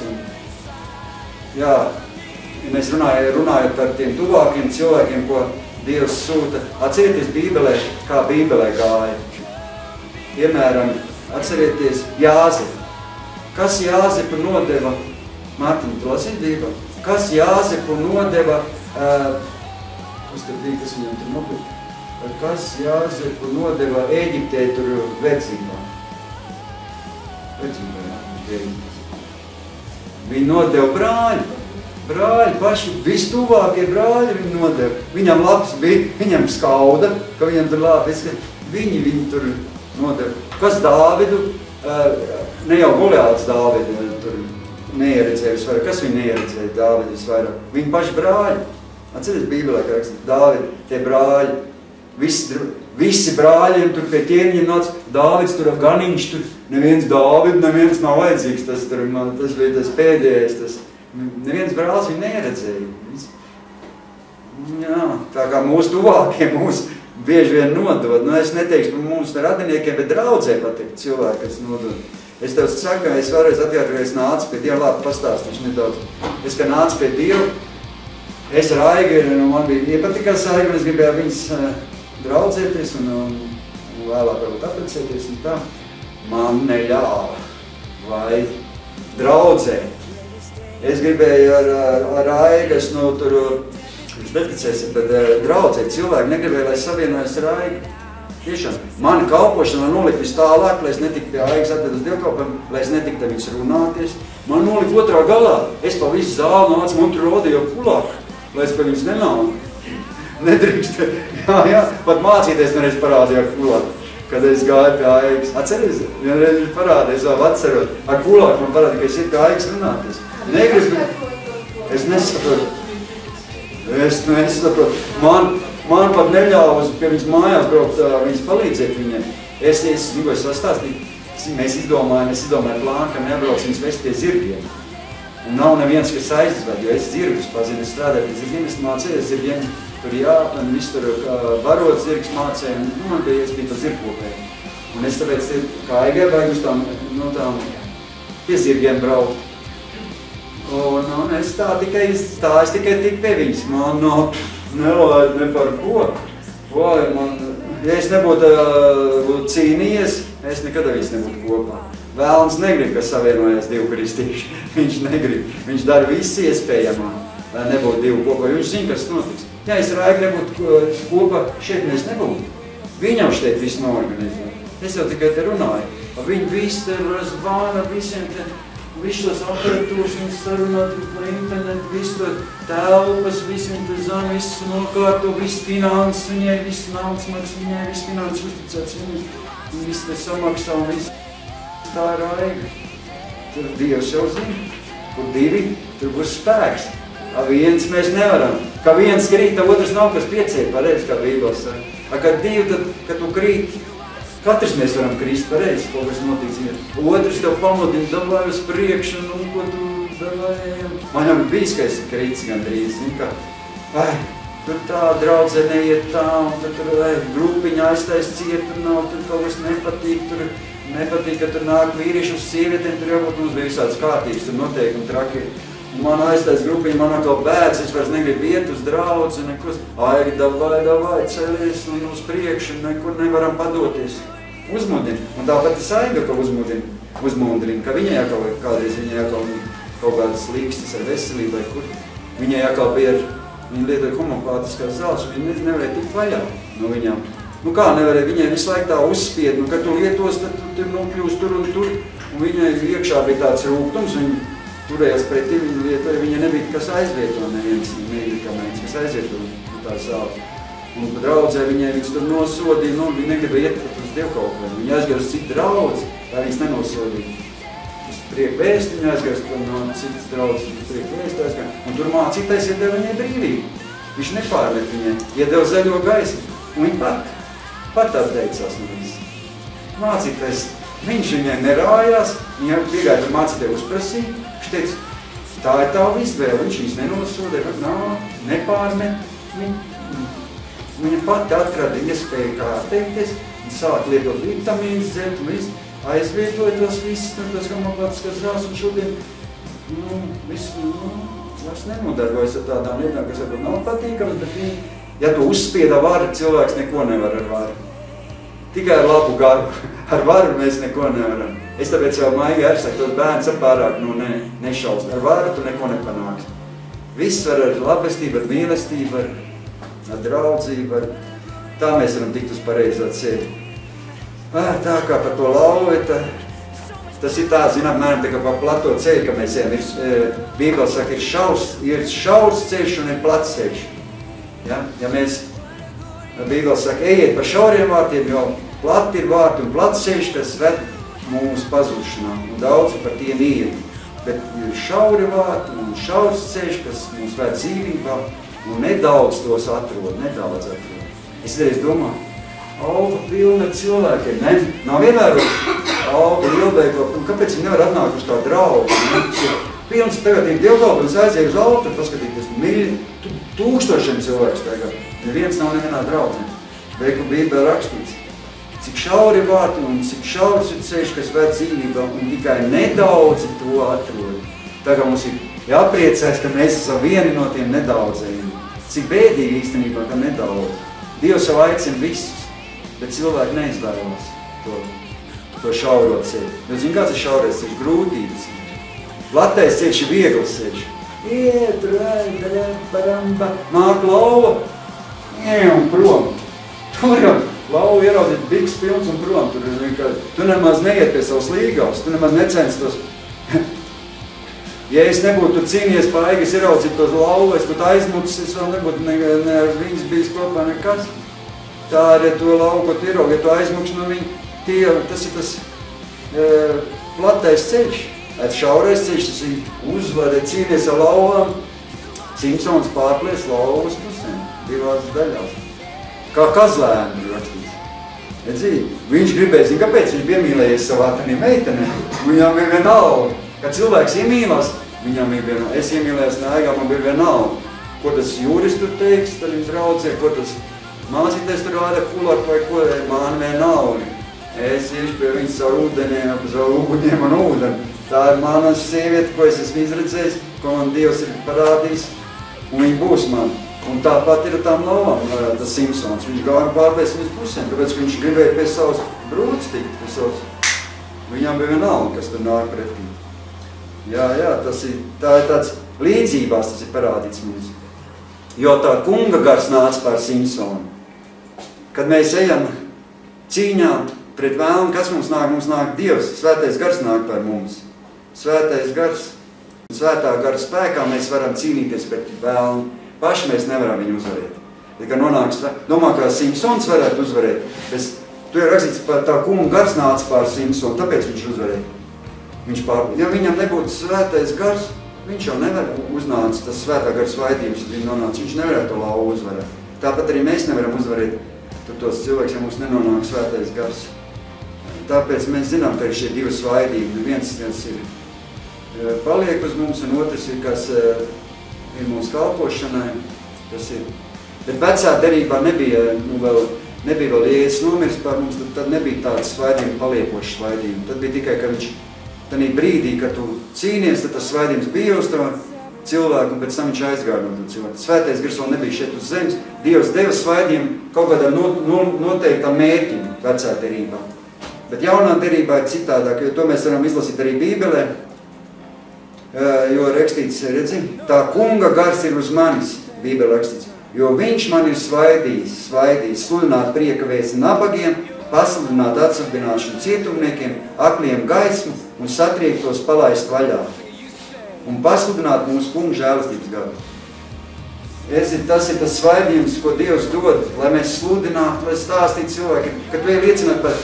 Jā, ja mēs runājot par tiem tuvākiem cilvēkiem, ko Dievs sūta, atcerieties Bībelē, kā Bībelē gāja. Piemēram, atcerieties Jāzepu. Kas Jāzepu nodeva, Mārtiņ, tu lasīji Bībeli? Kas Jāzepu nodeva, kas Jāzepu nodeva Ēģiptē tur vecībā? Viņi nodeva brāļi, paši vistuvākie brāļi viņi nodeva. Viņam labs bija, viņam skauda, ka viņam tur labi, viņi tur nodeva. Kas Dāvidu ne jau Goliāts Dāvidu tur neieredzēja visvairāk. Kas viņu neieredzēja Dāvidu visvairāk? Viņi paši brāļi. Atceries Bībelē, ka raksta, Dāvidi, tie brāļi, visi brāļiem tur pie ķēniņiem nāca, Dāvids tur ganiņš, tur neviens Dāvidu, neviens nav vajadzīgs, tas bija tas pēdējais, neviens brālis viņu neieredzēja. Jā, tā kā mūsu tuvākie mūs bieži vien nodod. Nu, es neteikšu par mūsu radiniekiem, bet draudzē patikt cilvēki, kas nodod. Es tev saku, es vēlreiz atkārtoju, ka es nācu pie Dieva, labi pastāstīšu nedaudz. Es, ka nācu pie Dieva, es ar Aigu, man bija iepatikās Aigu, un es gribēju viņas draudzēties un vēlāk varbūt apprecēties un tā. Man neļāva vai draudzēt. Es gribēju ar Aigas, nu, tur, jūs neticēsiet, bet draudzēt cilvēki negribēja, lai savienojas ar Aigu. Tiešām, mani kalpošana nolika vis tālāk, lai es netiktu pie Aigas atvedu uz dievkalpojumu, lai es netiktu ar viņus runāties. Man nolika otrā galā. Es pa visu zāli nācu, man tur rodīju kulāku, lai es pa viņus nenāku. Nedrīkst. Jā, pat mācīties nereiz parādīju ar kulāku, kad es gāju pie Aigas. Atceries? Vienreiz viņš parādīja, savu atcerot. Ar kulāku man parādīja, ka es iet pie Aigas runāties. Negribu. Es nesaprotu. Es nesaprotu. Man pat neļāva pie viņas mājās braukt, viņas palīdzēt viņai. Es dzīvoju sastāstīt, mēs izdomājam plānu, ka nebrauc viņas vest pie zirgiem. Un nav neviens, kas aizved, jo es zirgus pazinu, es strādāju pie zirgiem, es mācēju zirgiem, tur jāplan, visu tur barot zirgus mācēju, un man bija, es biju pa zirgkopēju. Un es tāpēc, kā Aigai vajag uz tām pie zirgiem braukt. Un es tikai tik pie viņas, man nelaid ne par ko. Vai man, ja es nebūtu cīnījies, es nekad viņas nebūtu kopā. Vēlams negrib, ka savienojās divu kristīši. Viņš negrib. Viņš dara visu iespējamā, lai nebūtu divu kopā. Viņš zina, kas notiks. Ja es Aigu nebūtu kopā, šeit mēs nebūtu. Viņam šeit viss noorganizē. Es jau tikai te runāju. Viņi visi te zvana visiem te. Visu tos aparatūras, viņas sarunāt par internetu, visu to telpas, visu viņi tur zana, visu nokārto, visu finanses viņai, visu naudas maks viņai, visu finanses uzticēts viņai, visu te samaksā un visu. Tā ir Aiga. Tur Dievs jau zina, kur divi, tur būs spēks. Viens mēs nevaram. Kā viens krīt, tad otrs nav, kas piecēja, pareizi, kā Bībeles saka. Kā divi, tad, kad tu krīt, katrs mēs varam krist pareizi, kaut kas notiks. Otrs tev pamudina, davai uz priekšu, un ko tu davai. Man jau bijis, ka es krīts gandrīz, zini, ka tur tā draudzē neiet tā, un tur grupiņa aiztais ciet, tur nav, tur kaut kas nepatīk, ka tur nāk vīrieši uz sievietēm, tur jābūt mums bija visāds kārtības, tur noteikumi traki. Un man aiztais grupiņa, man atkal bēdz, es vairs negribu iet uz draudzi, neko. Aigi, davai, celies un uz priekšu, nekur nevaram padoties. Uzmudina. Un tāpat es Aiga, ka uzmundrina, ka viņai kādreiz kaut kādas līkstas ar veselību vai kur. Viņai bija, viņa lietoja homopātiskās zāles, viņa nevarēja tikt vaļā no viņām. Nu kā nevarēja, viņai visu laiku tā uzspied, nu kad tu lietos, tad tu nokļūst tur un tur. Un viņai iekšā bija tāds rūgtums, viņa turējās pretī, viņa lietoja, viņai nebija kas aizvieto, neviens medikaments, kas aizvieto tās zāles. Un draudzē viņai viņas tur nosodīja, nu, viņa negribēja iet uz dievkalpojumu. Viņa aizgāja uz citu draudzi, lai viņas nenosodīja. Uz prieku vēsti viņa aizgāja no citas draudzes, uz prieku vēsti aizgāja. Un tur mācītais iedeva viņai brīvību. Viņš nepārmet viņai, iedeva zaļo gaismu. Un viņa pat atteicās no visu. Mācītais, viņš viņai nerājās, viņa piegāja par mācītāju uzprasīja. Viņš teica, tā ir tavu izvēle, viņš viņas nenosodīja, nepārmet. Viņa pati atrada iespēju kā atteikties un sāk lietot vitamīnas, dzert un visu, aizvietoja tos visus, tos homopātiskās zāles un šodien, vairs nenodarbojas ar tādām lietām, kas varbūt nav patīkams, bet viņi, ja tu uzspieda varu, cilvēks neko nevar ar varu. Tikai ar labu garu, ar varu mēs neko nevaram. Es tāpēc jau Maigai arī saku, tos bērns pārāk nešaust, ar varu tu neko nepanāks. Viss var ar labestību, ar mīlestību, ar draudzību, tā mēs varam tikt uz pareizā ceļu. Tā kā par to lauvi, tas ir tā, zinām, mēram, tā kā par plato ceļu, ka mēs ejam. Bībele saka, ir šaurs ceļš un ir plats ceļš. Ja mēs, Bībele saka, ejiet pa šauriem vārtiem, jo plati ir vārti un plats ceļš, kas ved mūsu pazušanā, un daudzi par tiem iet. Bet ir šauri vārti un šaurs ceļš, kas mūs vēd dzīvībā, un nedaudz tos atrod. Es reiz domāju, Alva pilna ar cilvēkiem, ne? Nav ievērot Alva Lielveikla, un kāpēc viņi nevar atnākt uz kā draugu, ne? Pilns tagad ir dievkalpojums aiziet uz Alvu, tad paskatīties, tūkstošiem cilvēks tagad. Neviens nav nevienā draudzē. Veiklu Bībelē rakstīts. Cik šauri vārti un cik šaurs ir ceļš, kas vēd dzīvībā, un tikai nedaudzi to atrod. Tagad mums ir jāpriecājas, ka mēs esam vieni no tiem nedaudzējiem. Cik bēdīgi īstenībā, ka nedaudz. Dievs jau aicina visus, bet cilvēki neizvēlās to šauro ceļu. Jo zin, kāds ir šaurais ceļš? Grūtības. Platais ceļš ir viegls ceļš. Iet, baramba, nāk lauva, un prom. Tur jau lauva ieraudzīt biks pilns un prom. Tu nemaz neiet pie savas līgavas, tu nemaz necenstos. Ja es nebūtu cīnījies paigi, es ieraudzītu tos lauvu, es būtu aizmucis, es vēl nebūtu ne ar viņas bijis kopā nekas. Tā arī to lauvu, ko tu ieraugi, ja tu aizmukši no viņa, tas ir tas platais ceļš. Šaurais ceļš, tas ir uzvarē, cīnījies ar lauvām. Simpsons pārplies lauvu uz pusēm, divās daļās. Kā kazlēni ir rakstīts. Viņš gribēja, zin, kāpēc viņš piemīlējies savā tanī meitenē. Viņam ir vienalga. Kad cilvēks iemīlās, viņam ir vienalga. Es iemīlējos Naigā, man bija vienalga. Ko tas jūris tur teiks, tad viņš draudzē, ko tas mācīties tur rāda kulāru vai ko, man vienalga. Es iešu pie viņas savu ūdeniem, savu uguņiem un ūdeni. Tā ir mana sieviete, ko es esmu izredzējis, ko man Dievs ir parādījis, un viņa būs man. Un tāpat ir tām lauvām, tas Simpsons. Viņš gāja pārpēc viņas pusēm, tāpēc, ka viņš gribēja pie savas brūces tikt. Viņam bija vienalga, kas tur nāk pretī. Jā, tā ir tāds līdzībās, tas ir parādīts mums. Jo tā kunga gars nāca pār Simpsonu. Kad mēs ejam cīņā pret vēlnu, kas mums nāk? Mums nāk Dievs, svētais gars nāk pār mums. Svētais gars, svētā gara spēkā mēs varam cīnīties pret vēlnu. Paši mēs nevaram viņu uzvarēt. Kad nonāks, domā, kā Simpsons varētu uzvarēt, bet tu ir rakstīts par tā kunga gars nāca pār Simpsonu, tāpēc viņš uzvarēja. Ja viņam nebūtu svētais gars, viņš jau nevar uznāca tas svētā gara svaidījums, kad viņš nonāca, viņš nevarētu to lauvu uzvarēt. Tāpat arī mēs nevaram uzvarēt tos cilvēks, ja mums nenonāk svētais gars. Tāpēc mēs zinām, ka ir šie divi svaidījumi. Viens ir paliek uz mums, un otrs ir, kas ir mūsu kalpošanai, tas ir. Bet vecā derībā nebija vēl Jēzus nomiris par mums, tad nebija tāds svaidījumi, paliekošs svaidījumi. Tad bija tikai, ka viņš tanī brīdī, kad tu cīnies, tad tas svaidījums bija uz to cilvēku, un pēc tam viņš aizgāja no to cilvēku. Svētais gars vēl nebija šeit uz zemes. Dievs deva svaidījumu kaut kādam noteiktam mērķim vecā derībā. Bet jaunā derībā ir citādāk, jo to mēs varam izlasīt arī Bībelē. Jo rakstīts, redzi, tā kunga gars ir uz manis, Bībele rakstīts, jo viņš man ir svaidījis, sludināt prieka vēsti nabagiem, pasludināt atsardzināšanu cietumniekiem, akliem gaismu un satriektos palaist vaļā. Un pasludināt mūsu kunga žēlastības gadu. Tas ir tas svaidījums, ko Dievs dod, lai mēs sludinātu, lai stāstītu cilvēkiem, kad tu liecināt par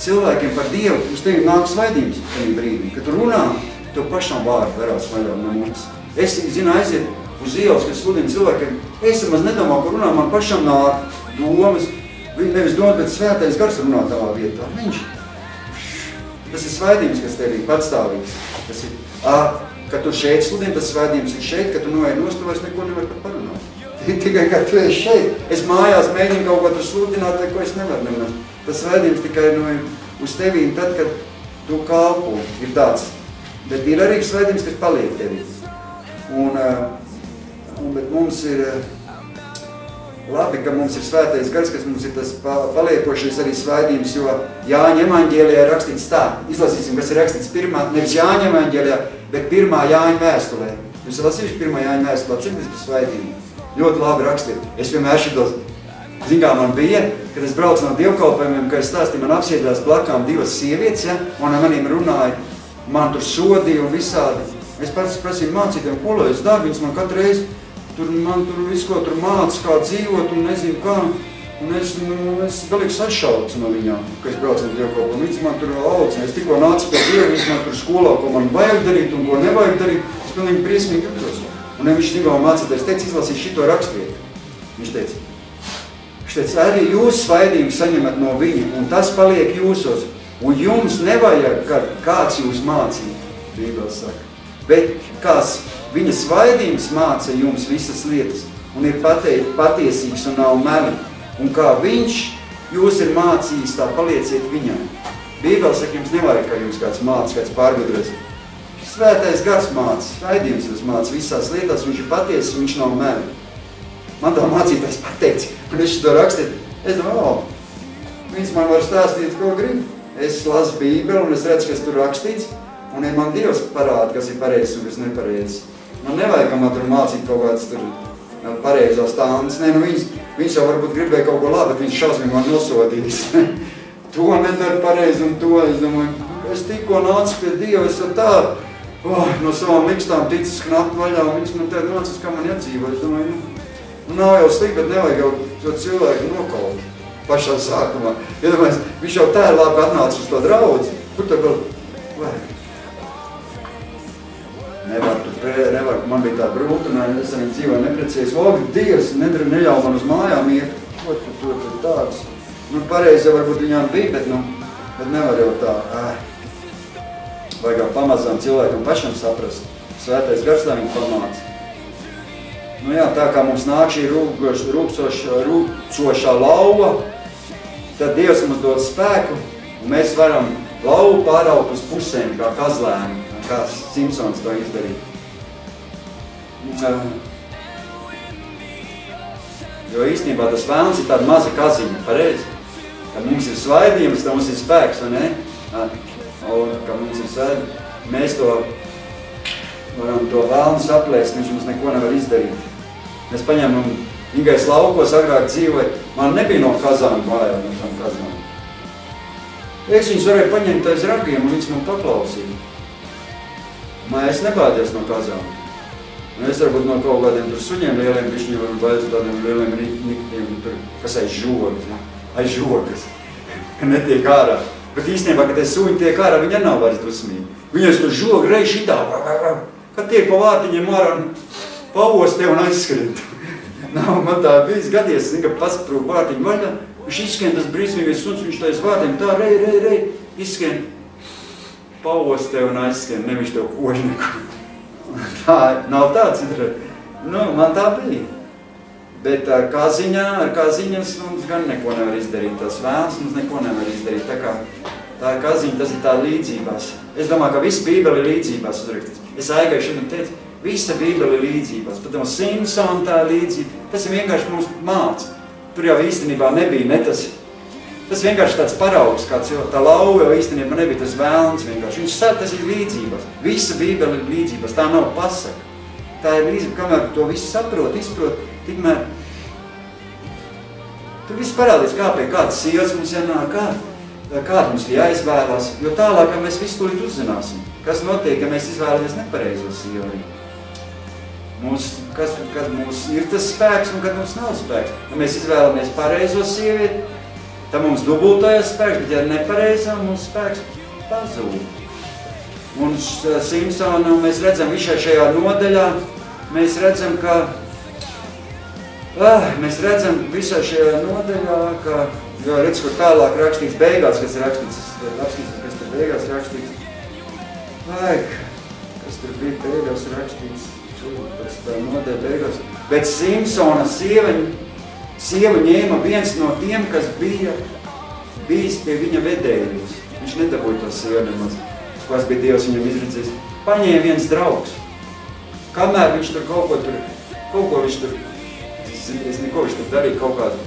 cilvēkiem, par Dievu, uz tevi nāk svaidījums tajā brīdī, kad tu runā, tev pašam vārdu varās vaļā no mums. Es zinu, aiziet uz ielas, kad sludinu cilvēkiem, es maz nedomā, ko runā, man pašam nāk domas, viņi nevis dod, bet svētais gars runā tavā vietā. Viņš. Tas ir svaidījums, kas tev ir patstāvīgs. Tas ir, kad tu šeit sludini, tas svaidījums ir šeit, kad tu noej nost, tu vairs neko nevar pat parunāt. Tikai, kad tu esi šeit. Es mājās mēģinu kaut ko tu sludināt, vai ko es nevaru nemaz. Tas svaidījums tikai uz tevīm tad, kad tu kalpo, ir tāds. Bet ir arī svaidījums, kas paliek tevī. Bet mums ir labi, ka mums ir svētais gars, kas mums ir tas paliekošais arī svaidījums, jo Jāņa evaņģēlijā ir rakstīts tā. Izlasīsim, kas ir rakstīts nevis Jāņa evaņģēlijā, bet 1. Jāņa vēstulē. Jūs lasījuši 1. Jāņa vēstulē, cik par svaidījumu? Ļoti labi rakstīt. Es vienmēr šitos, man bija, kad es braucu no dievkalpojumiem, kad es stāstīju, man apsēdās blakām divas sievietes, ja, un ar maniem runāja, man tur sodīja un visādi. Es pats prasīju mācītiem, ko lai es daru, viņas man katru reizi, man tur visu ko tur māca, kā dzīvot un nezinu kā. Un es galīgi sašaucu no viņām, ka es braucu ar dievkalpojumu. Viņas man tur aucina. Es tikko nācu pie Dieva, viņas man tur skolā, ko man vajag darīt un ko nevajag darīt. Es pilnīgi briesmīgi jūtos. Un viņš gribēja mācīties, teica, izlasīt šito rakstvietu. Viņš teica, arī jūs svaidījumu saņemat no viņa, un tas paliek jūsos. Un jums nevajag, kad kāds jūs mācīja, Bībeles saka. Bet kāds viņa svaidījums māca jums visas lietas, un ir patiesīgs un nav meli. Un kā viņš jūs ir mācījis, tā palieciet viņam. Bībele saka, jums nevajag, ka jums kāds māca, kāds pārgudros. Svētais gars māca, svaidījums jūs māca visās lietās, viņš ir patiesis, viņš nav meli. Man tā mācītājs pateica, un es to rakstīt. Es domāju, viņš man var stāstīt, ko grib. Es lasu Bībeli, un es redzu, kas tur rakstīts, un man Dievs parāda, kas ir pareizs un kas nepareizs. Man nevajag, ka man tur mācīt kaut kāds tur pareizās tānas. Nē, nu viņš jau varbūt gribēja kaut ko labi, bet viņš šausmīgi man nosodījis. To nedara pareizi un to. Es domāju, es tikko nācu pie Dieva, es jau tā no savām mikstām ticis knapt vaļā, un viņš man tāda nācis, kā man jādzīvo. Es domāju, nav jau slikti, bet nevajag jau cilvēku nokaut pašā sākumā. Iedomājies, viņš jau tā ir labi atnācis uz to draudzi. Kur tā vēl vajag? Nevar, man bija tā brūta, un es arī dzīvoju neprecējis. Logi, Dievs, neļauj man uz mājām iet. Ko tu tāds? Nu, pareizi jau varbūt viņām bija, bet nevar jau tā. Vajag jau pamazām cilvēkam pašam saprast. Svētais gars tā viņu pamāca. Nu jā, tā kā mums nāk šī rūcošā lauva, tad Dievs mums dod spēku, un mēs varam lauvu pāraut uz pusēm, kā kazlēni. Kā Simpsons to izdarīja. Jo īstenībā tas vēlns ir tāda maza kaziņa, pareizi. Kad mums ir svaidījums, tad mums ir spēks, vai ne? Un kad mums ir svaidījums, mēs to varam to vēlnu saplēst, viņš mums neko nevar izdarīt. Mēs paņēmam Ingais laukos, agrāk dzīvoja, man nebija no kazām vājā, no tām kazām. Es viņus varēju paņemt aiz ragiem, un viņas man paklausīja. Es nebādies no kazām. Es varbūt no kaut kādiem tur suņiem lieliem bišķiņiem, varbūt vajadz tādiem lieliem niktiem, kas aiz žogas, aiz žogas, ka netiek ārā. Bet īstenībā, kad suņi tiek ārā, viņa nav vairs dusmīgi. Viņas tur žoga reiz šitā, kad tiek pa vārtiņiem ārā un pavostē un aizskrīt. Nav man tā bijis gadies, ka pasprūk vārtiņu vaļā, viņš izskrien tas brīsmīgais suns, viņš tā aiz vārtiņu tā rei, izskrien. Pavostē un aizskrien, neviņš tev koži neko. Tā nav tāds, man tā bija. Bet ar kāziņas mums gan neko nevar izdarīt. Tas vēls mums neko nevar izdarīt. Tā kā tā kāziņa, tas ir tā līdzībās. Es domāju, ka visa Bībele ir līdzībās uzrakstīts. Es aigai šodien teicu, visa Bībele ir līdzībās. Pat Simpsona tā līdzība. Tas ir vienkārši mums māca. Tur jau īstenībā nebija ne tas. Tas vienkārši tāds paraugs, kāds jau tā lauva jau īstenībā nebija tas vēlns vienkārši. Viņš saka, tas ir līdzības. Visa Bībele ir līdzības, tā nav pasaka. Tā ir līdzība, kamēr to visu saprot, izprot, tikmēr. Tur viss parādīs, kā pie kādas sievas mums jānāk, kāda mums ir jāizvēlās, jo tālāk, ka mēs visu tūlīt uzzināsim. Kas notiek, ja mēs izvēlamies nepareizo sievu? Kad mums ir tas spēks un kad mums nav spēks. Ja mēs izvēlamies pareizo sievieti, tad mums dubultojas spēks, bet ja nepareizā, mums spēks pazūd. Un Simpsonu mēs redzam visā šajā nodaļā, mēs redzam, ka visā šajā nodaļā, jo redz, kur tālāk rakstīts beigās, kas ir kas tur beigās rakstīts. Kas tur bija beigās rakstīts, pēc tā nodaļa beigās. Bet Simpsona Sieva ņēma viens no tiem, kas bija bijis pie viņa vedējums. Viņš nedabūja to sievu nemaz, kas bija Dievs viņam izredzējis. Paņēma viens draugs. Kamēr viņš tur kaut ko viņš tur darīja, kaut kādu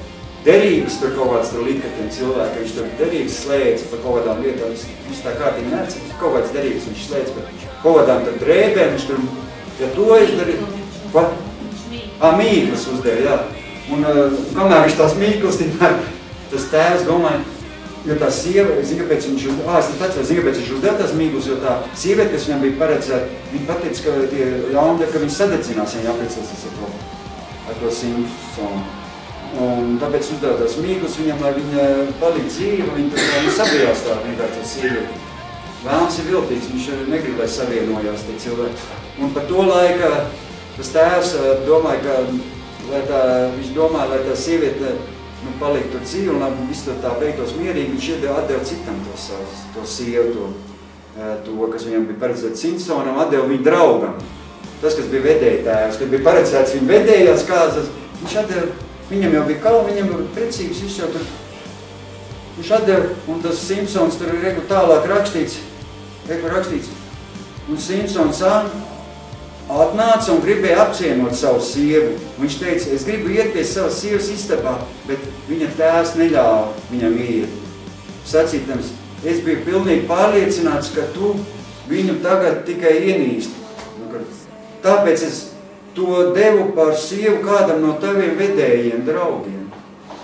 derības, tur kaut kāds tur lika tiem cilvēkiem, viņš tur derības slēdz par kaut kādām lietām, viņš tā kārtīgi necīm, kaut kādas derības viņš slēdz par kaut kādām tur drēbēm, viņš tur, ja to izdarīja, ko? Mīklas uzdēja, jā. Un kamēr viņš tās mīklas, tas tēvs domāja, jo tā sieva, zina, kāpēc viņš uzdeva tās mīklas, jo tā sieviete, kas viņam bija paredzēta, viņa pateica, ka tie ļaundari, ka viņi sadedzinās, ja viņi aprecēsies ar to Simpsonu. Un tāpēc uzdev tās mīklas viņam, lai viņa palīdz dzīve, viņa tur sabijās tā vienkārši tas sievieti. Vēlns ir viltīgs, viņš negrib, lai savienojās tie cilvēki. Un par to laika tas tēvs domāja, viņš domāja, lai tā sieviete paliktu tur dzīvi un lai viss tā beigtos mierīgi, viņš atdeva citam to sievu, to, kas viņam bija paredzēts Simpsonam, atdeva viņu draugam. Tas, kas bija vedēja tēvs, kad bija paredzēts viņa vedējās kādas, viņš atdeva, viņam jau bija kalva, viņam bija precības, viss jau tur. Viņš atdeva, un tas Simpsons tur ir tālāk rakstīts, un Simpsons atnāca un gribēja apciemot savu sievu. Viņš teica, es gribu iet pie savas sievas istabā, bet viņa tēvs neļāva viņam iet. Sacītams, es biju pilnīgi pārliecināts, ka tu viņu tagad tikai ienīsti. Tāpēc es to devu par sievu kādam no taviem vedējiem draugiem.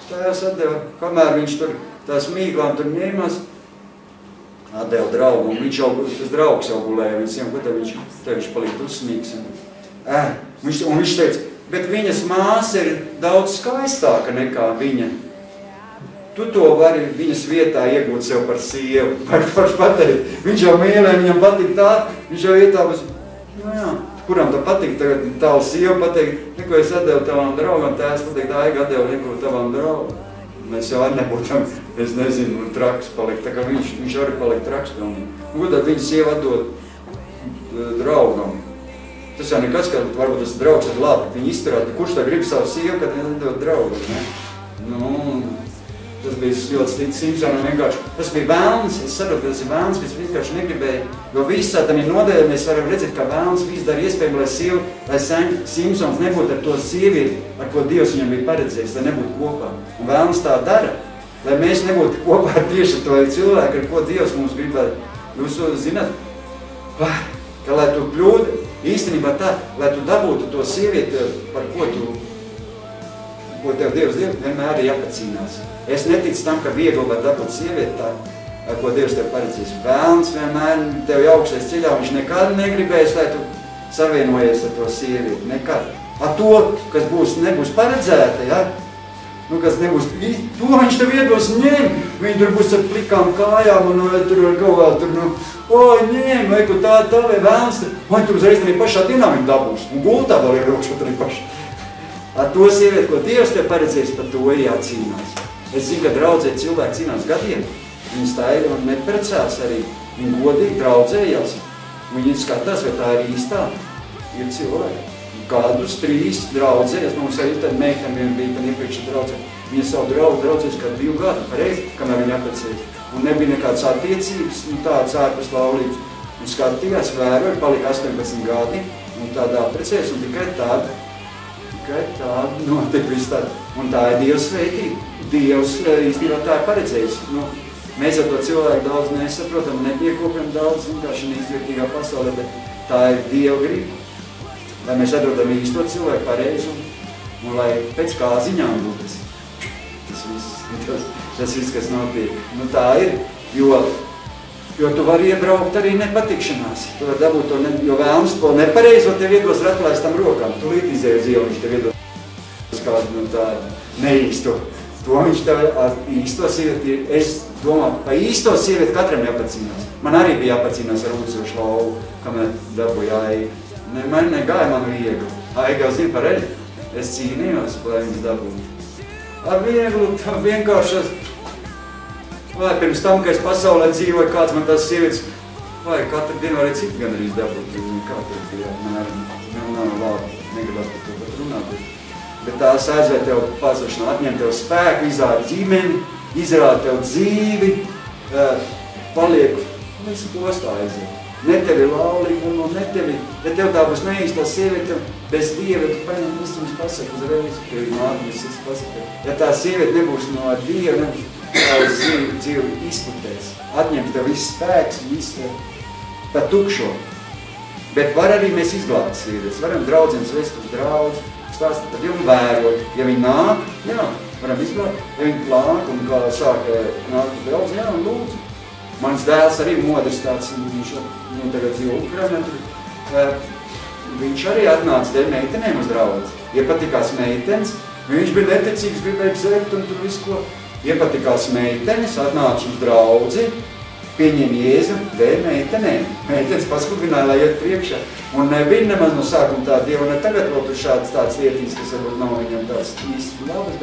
Tēvs atdeva, kamēr viņš tur tās mīklām tur ņēmās, atdeva draugu, un tas draugs jau gulēja visiem, ko viņš palīd uzsmīgs. Un viņš teica, bet viņas māsa ir daudz skaistāka nekā viņa. Tu to vari viņas vietā iegūt sev par sievu, var pateikt. Viņš jau mīlē, viņam patīk tā, viņš jau ietāpus, kuram tā patīk tagad tavu sievu pateikt, neko es atdevu tavam draugam, tēvs pateikt, Aiga atdevu neko tavam draugam. Mēs jau arī nebūtam, es nezinu, traks palikt, tā kā viņš arī palikt traks pilnīgi. Un ko tad viņa sieva atdod draugam? Tas jau nekas, ka varbūt tas draugs ir labi, viņi izturēt, kurš tā grib savu sievu, kad viņa atdod draugam, ne? Tas bija ļoti stīts Simpsonam vienkārši. Tas bija vēlns, es saprotu, ka tas ir vēlns, kas vienkārši negribēja, jo visā tam ir nodēļ, mēs varam redzēt, ka vēlns viss dara iespējami, lai Simpsons nebūtu ar to sievieti, ar ko Dievs viņam bija paredzējis, lai nebūtu kopā. Un vēlns tā dara, lai mēs nebūtu kopā ar tieši to cilvēku, ar ko Dievs mums gribētu. Jūs zināt, ka lai tu kļūdi, īstenībā tā, lai tu dabūtu to sievieti, par ko tev Dievs vienmēr ir jāpacīnās. Es neticu tam, ka viegli var dabūt sievieti tā, ko Dievs tev paredzīs. Vēlns vienmēr tev augšais ceļā, viņš nekad negribēs, lai tu savienojies ar to sievieti. Nekad. Ar to, kas nebūs paredzēta, ja? Kas nebūs, to viņš tev iedos ņem, viņi tur būs ar plikām kājām un tur ar kaut kā tur, ņem, vai ko tā vai vēlns, tur uzreiz arī pašā dienā viņi dabūs. Un gultā vēl ir rokšot arī paši. Ar to sievieti, ko Dievs tev paredzējis, par to ir jācīnās. Es zinu, ka draudzē cilvēki cīnās gadiem. Viņi stāja un neprecās arī. Viņi godīgi draudzējās. Viņi skatās, vai tā ir īstā. Ir cilvēki. Kādus 3 draudzējas. Mums arī tad meitām bija tad iepriekšā draudzē. Viņa savu draugu draudzējas kā 2 gadu, pareizi, kamēr viņa apprecējas. Un nebija nekāds attiecības, tāds ārpus laulības. Un skatījās, vēroja, palika 18 gadi. Un tādā apprecējas un tikai tāda notiek viss tāda. Un tā ir Dievs svētība. Dievs īstenībā tā ir paredzējis. Mēs ar to cilvēku daudz nesaprotam, nepiekopjam daudz vienkārši neizvērtīgā pasaulē, bet tā ir Dieva griba. Lai mēs atrodam īsto cilvēku pareizi un lai pēc kā ziņām būtu tas viss, kas notiek. Tā ir, jo tu vari iebraukt arī nepatikšanās. Tu vari dabūt to, jo vēlams to nepareizi, tev iedos ar atlaistam rokām. Tu līdz izēju uz ielu, viņš tev iedos kādu tādu neīsto. To viņš tev ar īsto sievieti, es domāju, pa īsto sievieti katram jāpacīnās. Man arī bija jāpacīnās ar Ucošu lauvu, kamēr dabūja Aiga. Man negāja man viegli. Aiga jau zina par eļu. Es cīnījos, lai viņas dabūtu. Ar vieglu, vienkārši, vai pirms tam, ka es pasaulē dzīvoju, kāds man tās sievietes, vai katru dienu arī citu gan arī dabūt. Kā tur bija, nav labi, negribas par to pat runāt. Bet tās aizvēr tev pasašanā, atņem tev spēku, izrāda ģimeni, izrāda tev dzīvi, paliek, visu postā aiziet. Ne tevi laulīgi, ne tevi, ja tev tā būs neīstā sieviete, bez Dieva, tu paņem visu mums pasaka uzreiz, ka ir māti viss pasaka. Ja tā sieviete nebūs no Dieva, nebūs tavs dzīvi izputēs, atņemt tev viss spēks, viss pa tukšo. Bet var arī mēs izglābt sievietes, varam draudzenes vest uz draudzi, stāstīt par Dievu un vērot. Ja viņi nāk, jā, varam izglābt. Ja viņi plāk un kā sāk nāk uz draudzi, jā, un lūdzu. Mans dēls arī modrs tāds, viņš tagad dzīvo Ukrainā. Viņš arī atnāca dēļ meitenēm uz draudzi. Ja patikās meitenes, Viņš bija neticīgs, gribēja dzert un tur visu ko. Iepatikās meitenes, atnāca uz draudzi, pieņem Jēzu, dēļ meitenēm. Meitenes paskubināja, lai iet priekšā. Un nebija nemaz no sākuma tā Dieva, ne tagad vēl tur tādas lietīgas, kas varbūt nav viņam tāds īsti labas,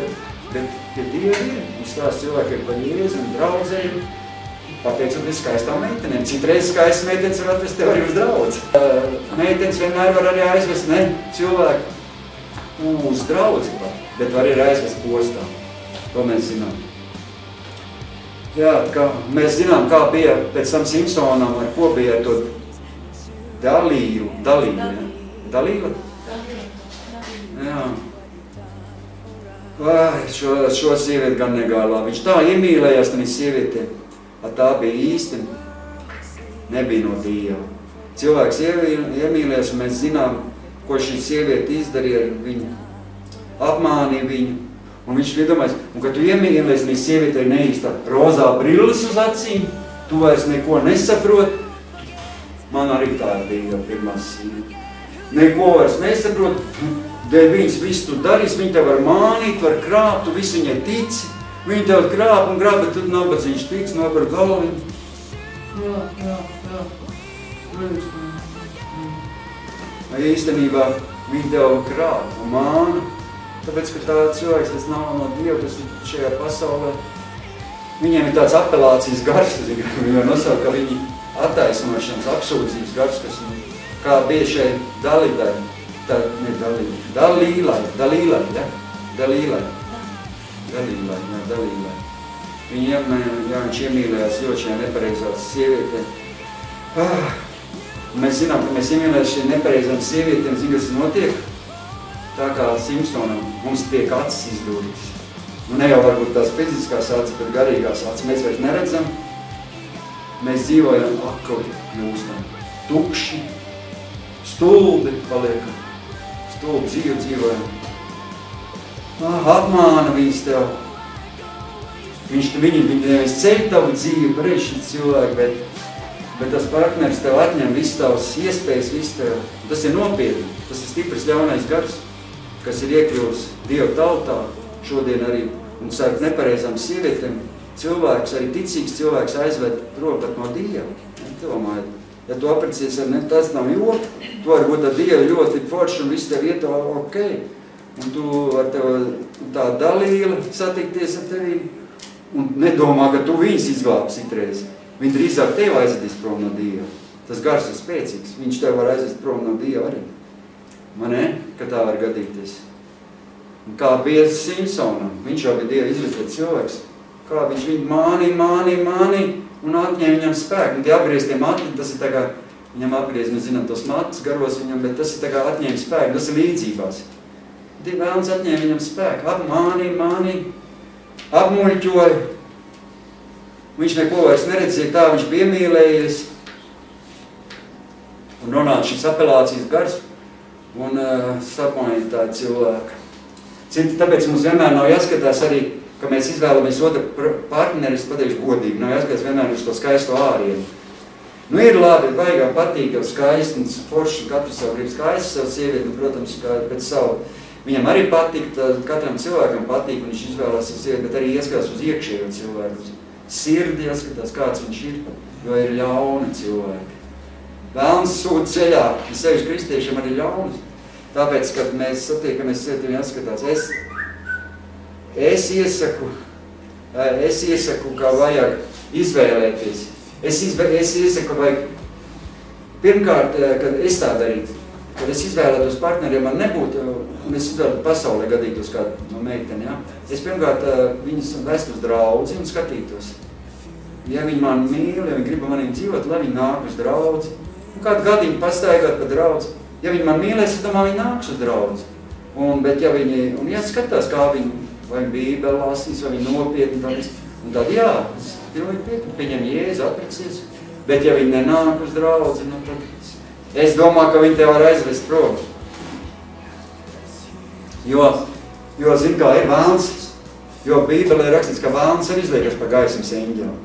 bet pie Dieva ir. Un stāsts cilvēkiem par Jēzu un draudzēm, pateicoties skaistām meitenēm. Citreiz skaistas meitenes var atvest tev arī uz draudzi. Meitenes vienmēr var arī aizvest cilvēku uz draudzi, bet var arī aizvest postā. To mēs zinām. Jā, mēs zinām, kā bija pēc tam Simpsonam, ar ko bija ar to Dalīlu, ja? Dalīla? Jā. Vai, šo sievieti gan negālā. Viņš tā iemīlējās, un sieviete, tā bija īsti, nebija no Dieva. Cilvēks iemīlējās, un mēs zinām, ko šī sieviete izdarīja ar viņu, apmānīja viņu. Un viņš iedomājas, un kad tu iemīlies, un sieviete ir neīstā rozā brilles uz acīm, tu vairs neko nesaprot. Man arī tā bija pirmā sīva. Neko vairs nesaprot, dēļ viņas visu tu darīs, viņi tev var mānīt, var krāpt, tu visu viņai tici. Viņi tev krāp un grāb, bet tu nabadzīgs tic, nopar galvu. Jā. Īstenībā viņi tev krāp un māna. Tāpēc, ka tā cilvēks, tas nav no Dieva, tas ir šajā pasaulē. Viņiem ir tāds apelācijas gars, viņi var nosaukt, ka viņi attaisnošanas, apsūdzības gars, kas kā bija šeit Dalīlai, Dalīlai. Viņš iemīlējās ļoti šajā nepareizās sievietē. Mēs zinām, ka mēs iemīlējās šajā nepareizām sievietēm, zin, kas notiek. Tā kā Simpsonam mums tiek acis izdūrītas. Ne jau varbūt tās fiziskās acis, bet garīgās acis. Mēs vairs neredzam. Mēs dzīvojam akli kļūstam. Tukši, stulbi paliekam. Stulbi dzīvojam. Atmāna viņas tev. Viņi nevis ceļ tavu dzīvi, pareiz šis cilvēki, bet tas partneris tev atņem visu tavas iespējas, visu tev. Tas ir nopietni. Tas ir stiprs ļaunais gars, kas ir iekļūs Dieva tautā šodien arī un sāk nepareizām sievietēm. Cilvēks, arī ticīgs cilvēks aizved ropat no Dieva. Domājiet, ja tu aprecies ar tas nav joki, tu vari būt ar Dievu ļoti forši un viss tev iet ok. Un tu ar tev tā Dalīla satikties ar tevi un nedomā, ka tu viņus izglābs itreiz. Viņi drīzāk tev aizvedīs prom no Dieva. Tas gars ir spēcīgs, viņš tev var aizvest prom no Dieva arī. Man ne, ka tā var gadīties. Un kā bija Simpsonam, viņš jau bija Dieva izvietot cilvēks. Kā viņš viņu mānīja un atņēma viņam spēku. Un tie apgrieztie mati, tas ir tā kā, viņam apgriez, mēs zinām tos matus garos viņam, bet tas ir tā kā atņēma spēku, tas ir līdzībās. Vēlns atņēma viņam spēku, mānīja, apmuļķoja. Viņš neko vairs neredzēja, tā viņš bija iemīlējies. Un nonāca šis apelācijas gars. Un sapmainīt tā cilvēka. Tāpēc mums vienmēr nav jāskatās arī, ka mēs izvēlamies otru partneris, pateikšu godīgi, nav jāskatās vienmēr uz to skaisto ārienu. Nu ir labi, vaigā patīk jau skaisti un forši, katru savu grib skaisti savu sievieti, un, protams, kā pēc savu. Viņam arī patīk, katram cilvēkam patīk, un viņš izvēlās savu sievieti, bet arī ieskatās uz iekšējo cilvēku. Sirdi jāskatās, kāds viņš ir, jo ir ļauni cilvēki. Vēlns sūta ceļā, ja sevišķi kristiešiem arī ļaunas. Tāpēc, kad mēs satiekamies sievietēm, jāskatās, es iesaku, ka vajag izvēlēties. Es iesaku, vajag pirmkārt, kad es tā darītu, kad es izvēlētos partneriem, man nebūtu, un es izvēlētu pasaulē gadītos kādu no meiteni, ja? Es pirmkārt viņas vestu uz draudzi un skatītos. Ja viņi man mīl, ja viņi grib maniem dzīvot, lai viņi nāk uz draudzi. Kādu gadiņu pastaigāt pa draudzi. Ja viņi man mīlēs, es domāju, viņi nāks uz draudzi. Bet ja viņi, un jāskatās, kā viņi, vai Bībeli lasīs, vai viņi nopietni tā visu. Un tad jā, es pilnīgi piekrītu, viņam Jēzu aprecies. Bet ja viņi nenāk uz draudzi, nu tad es domāju, ka viņi tev var aizvest prom. Jo zin kā ir vēlns, jo Bībelē ir rakstīts, ka vēlns arī izliekas pa gaismas eņģeli.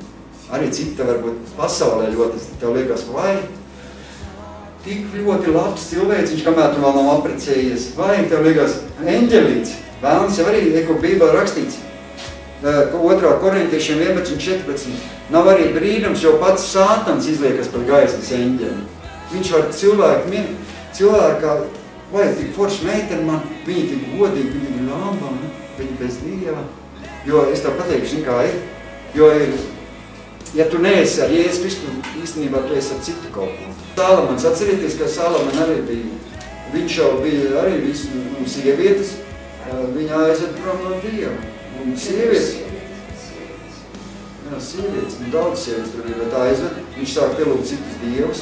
Arī cita varbūt pasaulē ļoti, tev liekas, vai tik ļoti labs cilvēciņš, kamēr tu vēl nav aprecējies. Vai tev liekas eņģelīts, Vēlams jau arī, ko Bībelē rakstīts, 2. Korintiešiem 11:14. Nav arī brīnums, jo pats Sātans izliekas par gaismas eņģeli. Viņš var cilvēkā, vai tik forši meiteni man, viņi tik godīgi, viņi ir lāmbā, viņi bez Dieva. Jo es tev pateikšu, kā ir. Jo ir, ja tu neesi ar Jēzus Kristu, īstenībā tu esi ar citu kaut ko. Salamans, atcerieties, ka Salaman arī bija, viņš jau bija arī visu, sievietes, viņa aizved prom no Dieva. Un sievietes, daudz sievietes tur ir, bet aizved, viņš sāka pielūgt citus dievus,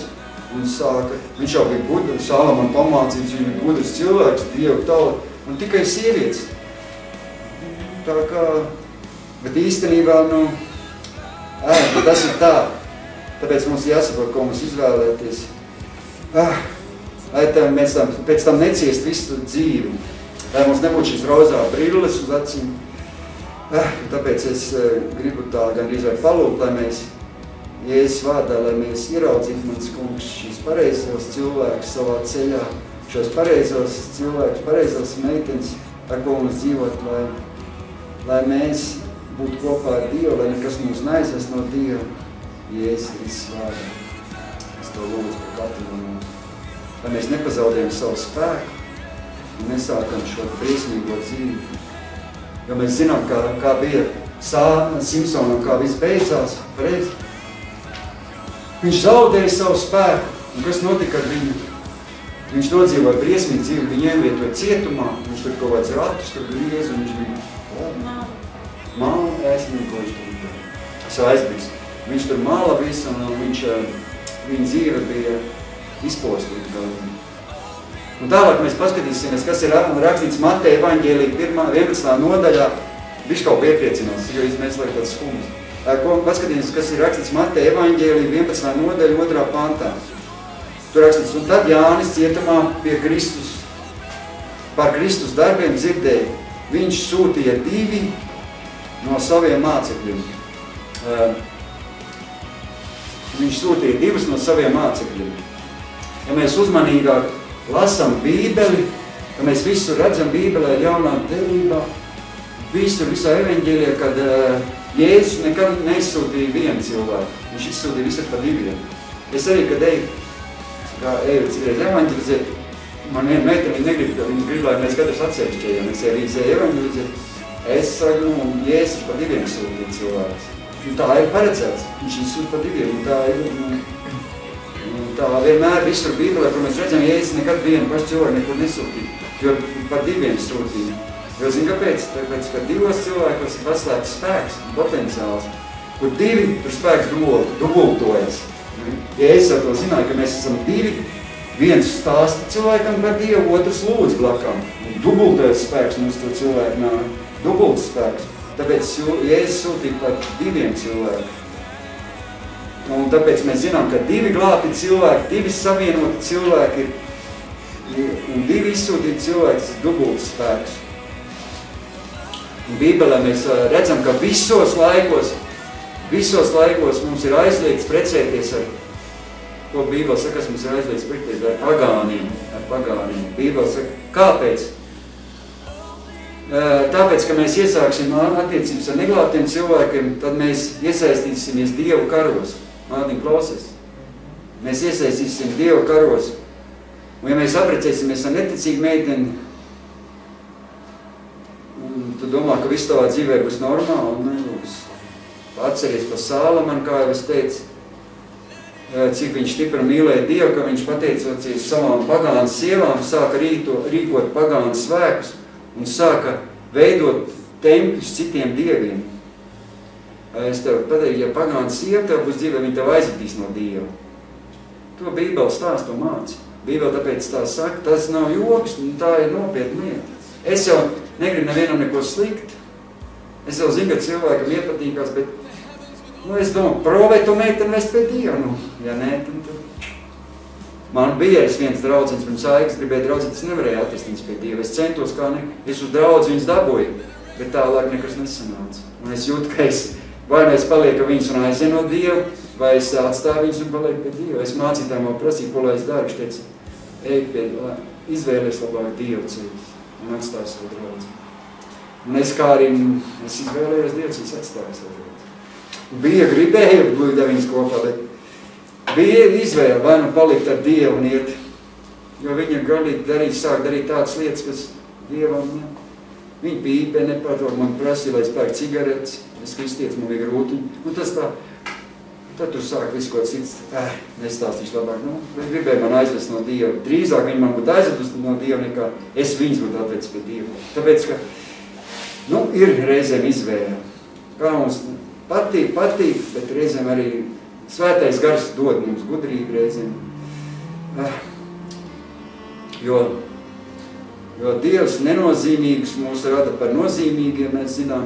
un sāka, viņš jau bija gudrs, Salaman pamācīts, viņš bija gudrs cilvēks, Dievu tauta, un tikai sievietes. Tā kā, bet īstenībā, tas ir tā, tāpēc mums jāsaprot, ko mums izvēlēties. Lai mēs pēc tam neciest visu dzīvi, lai mums nebūtu šīs rozā brilles uz acīm. Tāpēc es gribu tā gandrīz vai palūgt, lai mēs Jēzus vārdā, lai mēs ieraudzītu, mans kungs, šīs pareizos cilvēkus savā ceļā, šos pareizos cilvēkus, pareizos meitenes, ar ko mums dzīvot, lai mēs būtu kopā ar Dievu, lai nekas mums neaizvest no Dieva. Jēzus vārdā. Es to lūdzu par katru no mums. Lai mēs nepazaudējam savu spēku un nesākam šo briesmīgo dzīvi. Jo mēs zinām, kā bija Simpsonam, kā viss beidzās, pareizi. Viņš zaudēja savu spēku, un kas notika ar viņu? Viņš nodzīvoja briesmīgu dzīvi, viņu ievietoja cietumā, viņš tur kaut kāds ratus, tur griez, un viņš bija māla, ko viņš tur bija. Es aizbīgs. Viņš tur māla visu, un viņa dzīve bija izpostīta. Un tālāk mēs paskatīsimies, kas ir rakstīts Mateja evaņģēlī 11. nodaļā. Viņš kaut piepriecinās, jo mēs laikam tāds skums. Paskatīsimies, kas ir rakstīts Mateja evaņģēlī 11. nodaļa 2. pantā. Tur rakstīts, un tad Jānis cietumā par Kristus darbiem dzirdēja. Viņš sūtīja 2 no saviem mācekļiem. Viņš sūtīja 2 no saviem mācekļiem. Ja mēs uzmanīgāk lasām Bībeli, ka mēs visu redzam Bībelē jaunā derībā, visā evaņģēlijā, kad Jēzus nekad neizsūtīja vienu cilvēku. Viņš izsūtīja visur pa 2. Es arī, kad eju citreiz evaņģelizēt, man viena meitene viņa grib, lai mēs katrs atsevišķējam. Es arī izēju evaņģelizēt. Es saku, Jēzus pa 2 sūtīja cilvēks. Un tā ir paredzēts. Viņš izsūta pa 2. Un tā ir, tā vienmēr visur Bībelē, kur mēs redzam, Jēzus nekad vienu pašu cilvēku nekur nesūtīja, jo par 2 sūtīja. Jo zini, kāpēc? Tāpēc, ka 2 cilvēkos ir paslēpts spēks un potenciāls, kur 2, tur spēks dubultojas. Jēzus ar to zināja, ka mēs esam 2, viens stāsta cilvēkam par Dievu, otrs lūdz blakām. Dubultojas spēks mums to cilvēku nāk, dubults spēks. Tāpēc Jēzus sūtīja par 2 cilvēku. Un tāpēc mēs zinām, ka 2 glābti cilvēki, 2 savienoti cilvēki un 2 izsūtīti cilvēki ir dubults spēks. Un Bībelē mēs redzam, ka visos laikos mums ir aizliegts precēties ar, ko Bībele saka, kas mums ir aizliegts precēties ar pagāniem. Bībele saka, kāpēc? Tāpēc, ka mēs iesāksim attiecības ar neglābtiem cilvēkiem, tad mēs iesaistīsimies Dievu karos. Mātiņ, klausies. Mēs iesaistīsim Dievu karos. Un ja mēs apprecēsimies ar neticīgu meiteni, un tu domā, ka viss tavā dzīvē būs normāli, un nebūs. Atceries par Salamanu, kā jau es teicu, cik viņš stipri mīlēja Dievu, ka viņš pateicoties savām pagānas sievām, sāka rīkot pagānas svēkus un sāka veidot tempļus citiem dieviem. Es tev pateiktu, ja pagāna sieva tev būs dzīvē, viņa tev aizvedīs no Dieva. To Bībele stāsta un māca. Bībele tāpēc tā saka, tas nav joks, tā ir nopietna lieta. Es jau negribu nevienam neko slikt. Es jau zinu, ka cilvēkam iepatīkās, bet es domāju, provē to meiteni vest pie Dieva. Ja nē, tad man bija viens draudzens, pirms aigas gribēja draudzēt, es nevarēju atrast viņas pie Dieva. Es centos kā es uz draudzi viņas dabūju, bet tālāk nekas nesanāca. Un es jūtu, ka vai es palieku viņus un aizienu no Dievu, vai es atstāju viņus un palieku pie Dieva. Es mācītājiem vēl prasīju, ko lai es daru. Viņš teica, izvēlies labāk Dievu ceļus un atstāju savu draudzi. Un es kā arī, es izvēlējos Dievs, viņas atstājos. Bija gribēja būt viņas kopā, bet bija izvēle vai nu palikt ar Dievu un iet, jo viņa galīgi sāk darīt tādas lietas, kas Dievam, ja. Viņa pīpē nepārtrauc, man prasīja, lai es pērk cigaretes, es kristietis, man bija grūtiņi, un tas tā, tad tu sāk visu ko cits, nestāstīšu labāk, nu, gribēja man aizvest no Dieva, drīzāk viņa man būtu aizvest no Dieva, nekā es viņas būtu atvedis pie Dieva, tāpēc, ka, nu, ir reizēm izvēle, kā mums patīk, bet reizēm arī svētais gars dod mums gudrību reizēm, jo Dievs nenozīmīgus mūs rada par nozīmīgiem, mēs zinām,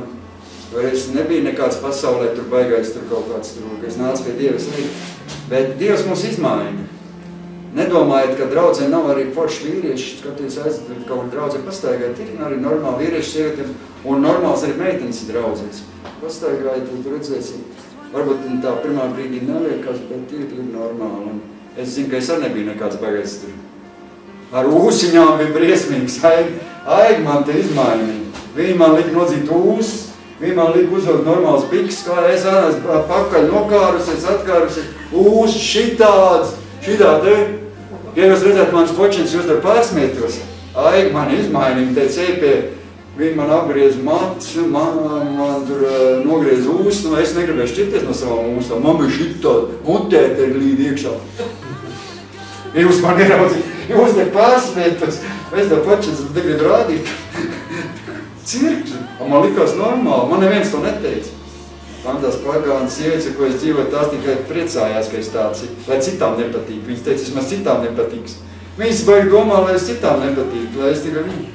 jo es nebija nekāds pasaulē tur baigais, tur kaut kāds tur, ka es nācu pie Dievas, bet Dievs mūs izmaina. Nedomājiet, ka draudzē nav arī forši vīrieši, skaties aizdarīt kaut kur draudzē pastaigāt, ir arī normāli vīrieši sievietiem, un normāls arī meitenes ir draudzēs. Pastaigājiet, tu redzēsiet, varbūt tā pirmā brīdī neliekas, bet ir normāli. Un es zinu, ka es arī nebiju nekāds baigais tur. Ar ūsiņām bija briesmīgs, aigi man te izmainīja. Viņi man lika nodzīt ūsus, viņi man lika uzvilkt normāls biks, kā es pakaļ nokārusies, atkārusies, ūsus šitāds, šitādi. Ja jūs redzētu manas počins, jūs tur pārsmietos. Aigi man izmainīja, te ceipie, viņi man apgriez matus, man tur nogriez ūsus, un es negribēju šķirties no savām ūsām. Man bija šitādi, mutēte līd iekšā. Jūs man ieraudzīt, jūs te pārsmietos, es tā počins negribu rādīt. Cirks, un man likās normāli, man neviens to neteica. Man tās pagānas sievietes, ar ko es dzīvoju, tās tikai priecājās, ka es tāds ir, lai citām nepatīk. Viņas teica, vismaz citām nepatīks. Viņas baigi domā, lai es citām nepatīk, lai es tikai viņu.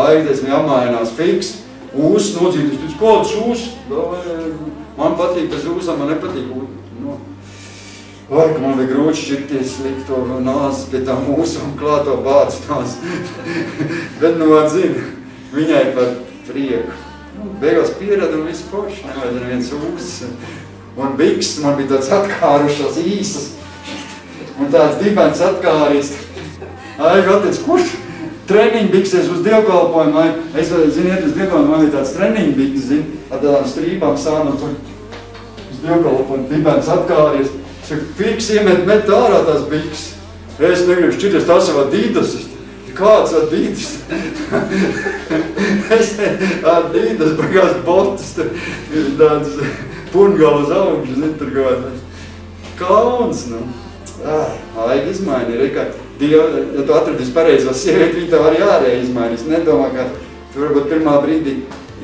Aides, viņa apmainās fiks, ūsas nodzītas, tu kādas ūsas? Man patīk bez ūsām, man nepatīk. Vai, ka man bija grūti šķirties, likt to nāzes pie tām ūsām, klāto bācis tās. Bet, nu, atzina, viņai par prieku. Beigās pierada un visu forši, nevajadzina neviens ūsas. Un biks, man bija tāds atkārušās īsas. Un tāds dibens atkārīs. Ai, attiec, kurš? Treniņbiksies uz dievkalpojumu. Es ziniet, uz dievkalpojumu man bija tāds treniņbiks, ar tādām strībām sānu. Uz dievkalpojumu dibens atkārīs. Fiks met ārā tās biks. Es negribu šķirties, tās jau Adidas. Kāds Adidas? Es Adidas, bagās botas, tāds purngalu uz augšu, zin, tur kauns, nu. Aigi izmaini, Rika. Ja tu atradīs pareizo sievieti, viņa tev arī ārēji izmainīs. Nedomā, ka tu varbūt pirmā brīdī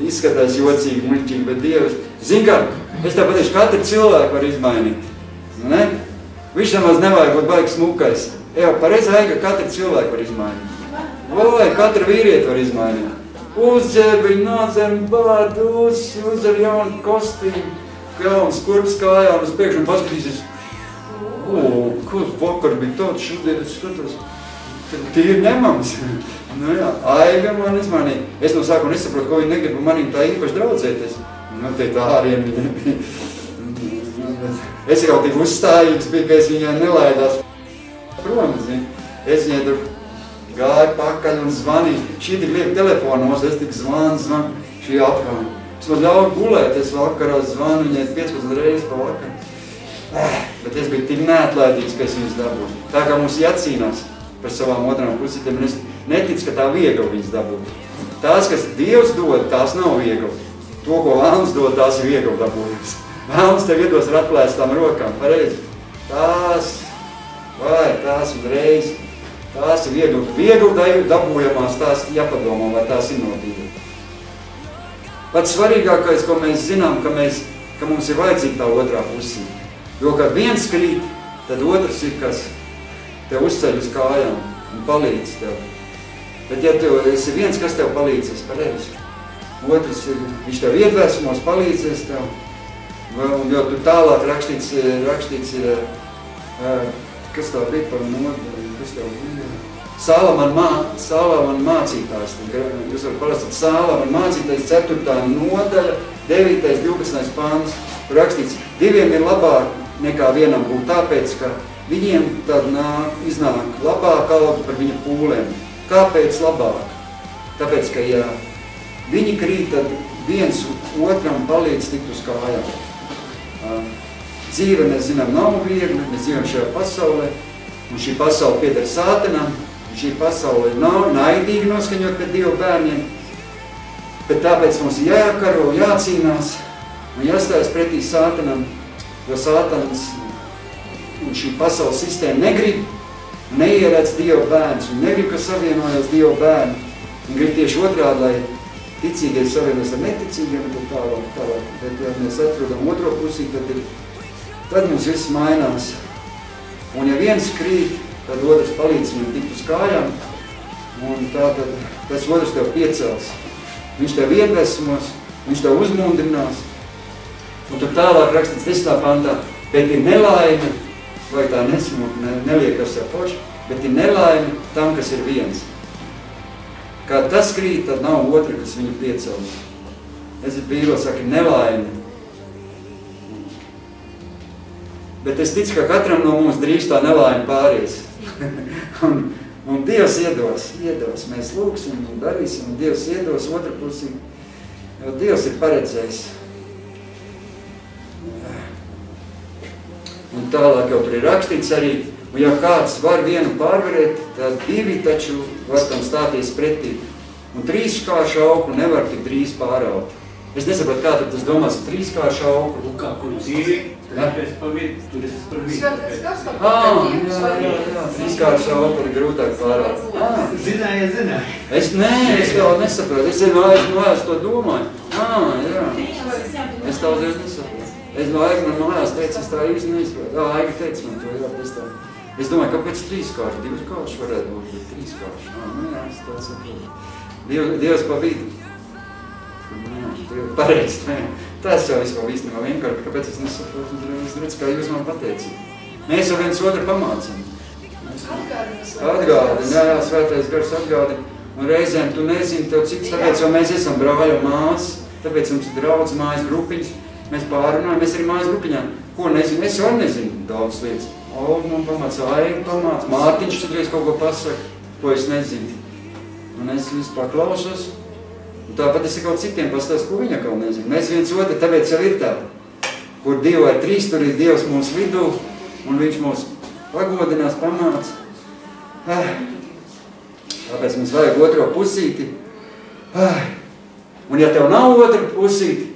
izskatās jocīgi, muļķīgi, bet Dievs. Zin kā, es tev pateikšu, katru cilvēku var izmainīt. Ne? Viņš nemaz nevajag būt baigi smukais. Jau pareizi aigi, ka katru cilvēku var izmainīt. Vai katru vīrieti var izmainīt. Uzģērbi, nādzem, bādu, uzzer jaunu kostīmu, jauns kurps kājā un uz priekšu un paskatīsies. Kas vakar bija tāds, šodien es skatos. Tīri ņemams. Nu jā, aiga man izmainīja. Es no sākuma nesaprotu, ko viņi negrib manīm tā īpaši draudzēties. Nu, te tā āriem viņa nebija. Es jau tik uzstājīgs biju, ka es viņai nelaidās prom, zini. Es viņai tur gāju pakaļ un zvanīju. Šī tik liek telefonos, es tik zvanu, šī apkārt. Es man ļauju gulēt, es vakarā zvanu viņai 15 reizes pa vakaru. Bet es biju tik neatlaidīgs, ka es viņas dabūju. Tā kā mums jācīnās par savām otrām pusītēm, un es neticu, ka tā viegli viņas dabūtu. Tās, kas Dievs dod, tās nav viegli. To, ko Vēlns dod, tās ir viegli dabūjums. Vēlns tev iedos ar atklēstām rokām, pareizi. Tās uzreiz, tās ir viegli dabūjamās, tās jāpadomā, vai tās ir no Dieva. Pats svarīgākais, ko mēs zinām, ka mums ir vajadzīga tā otrā pusī. Jo, kad viens krīt, tad otrs ir, kas tev uzceļ uz kājām un palīdz tev. Bet ja tev esi viens, kas tev palīdzēs, pareizi. Otrs ir, viņš tev iedvesmos, palīdzēs tev. Jo tur tālāk rakstīts ir, kas tā bija par nodaļu, kas tev bija? Sālaman mācītājs. Jūs varat palasīt Sālaman mācītājs 4. nodaļa, 9. 12. pāns. Tur rakstīts, diviem ir labāk nekā vienam būt, tāpēc, ka viņiem tad iznāk labāk alga par viņa pūlēm. Kāpēc labāk? Tāpēc, ka ja viņi krīt, tad viens otram palīdz tikt uz kājām. Dzīve, mēs zinām, nav viegli, mēs dzīvojam šajā pasaulē, un šī pasaule pieder Sātanam, un šī pasaule nav naidīgi noskaņot pret Dieva bērniem, bet tāpēc mums jākaro, jācīnās un jāstājas pretī Sātanam, jo Sātans un šī pasaules sistēma negrib, neieredz Dieva bērns, un negrib, ka savienojas Dieva bērni, un grib tieši otrādi, lai ticīgie savienojas ar neticīgiem, un tālāk. Bet, ja mēs atrodam otro pusī, tad mums viss mainās. Un ja viens krīt, tad otrs palīdz viņam tikt uz kājām, un tātad tas otrs tev piecels. Viņš tev iedvesmos, viņš tev uzmundrinās. Un tur tālāk rakstīts 10. pantā, bet ir nelaime, vai tā neliekas ar forši, bet ir nelaime tam, kas ir viens. Kad tas krīt, tad nav otra, kas viņu piecels. Es Bībelē saka, nelaime. Bet es ticu, ka katram no mums drīz tā nelaime pāries. un Dievs iedos. Mēs lūksim un darīsim, un Dievs iedos otra pusī. Jo Dievs ir paredzējis. Un tālāk jau tur ir rakstīts arī, un ja kāds var vienu pārvarēt, tad divi taču var tam stāties pretī. Un trīskāršu auklu nevar tik drīz pāraut. Es nesapratu, kā tas domās ar trīskāršu auklu. Un kā, kur divi, tur es pa vidu, tur es par vidu. Jā, trīskāršu auklu ir grūtāk pāraut. Zināja. Es vēl nesapratu, es mājās to domāju. Jā. Es tā uzreiz nesapratu. Es no Aiga man mājās teicu, es tā īsti neizpratu. Aiga teica man to, jā, es domāju, kāpēc trīskārši, divkārši varētu būt, bet trīskārši. Jā, es tā saprotu. Dievs pa vidu. Pareizi, tas jau vispār īstenībā vienkārši, kāpēc es nesaprotu uzreiz, redz, kā jūs man pateicāt. Mēs jau viens otru pamācam. Atgādini, jā, svētais gars atgādini. Un reizēm tu nezini tev cits, tāpēc jau mēs esam brāļi un māsas, tāpēc mums ir draudz mājas grupiņas. Mēs pārunājam, mēs arī mājas grupiņā. Ko nezinu? Es jau nezinu daudz lietas. Man pamāca Aiga, pamāca Mārtiņš citreiz kaut ko pasaka, ko es nezinu. Un es vispār klausos. Un tāpat es kaut citiem pastāstu, ko viņa kaut nezinu. Mēs viens otru, tāpēc jau ir tā. Kur 2 vai 3, tur ir Dievs mūsu vidū, un viņš mūs pagodinās, pamāca. Tāpēc mums vajag otro pusīti. Un ja tev nav otra pusīti,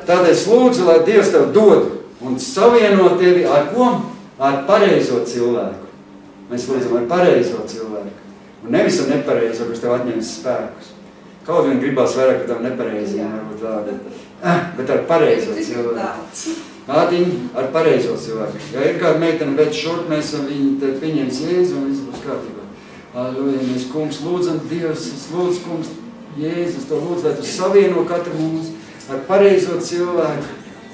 tad es lūdzu, lai Dievs tev dod un savieno tevi ar ko? Ar pareizo cilvēku. Mēs lūdzam ar pareizo cilvēku. Un nevis ar nepareizo, kas tev atņems spēkus. Kaut vien gribās vairāk, ka tev nepareiziem varbūt tādi. Bet ar pareizo cilvēku. Ātiņ, ar pareizo cilvēku. Ja ir kāda meitene veic šort, mēs viņu te pieņems Jēzu un viss būs kārtībā. Halleluja, mēs kungs lūdzam Dievs, es lūdzu kungs Jēzus, to lūdzu, lai tu savieno katru mums ar pareizo cilvēku,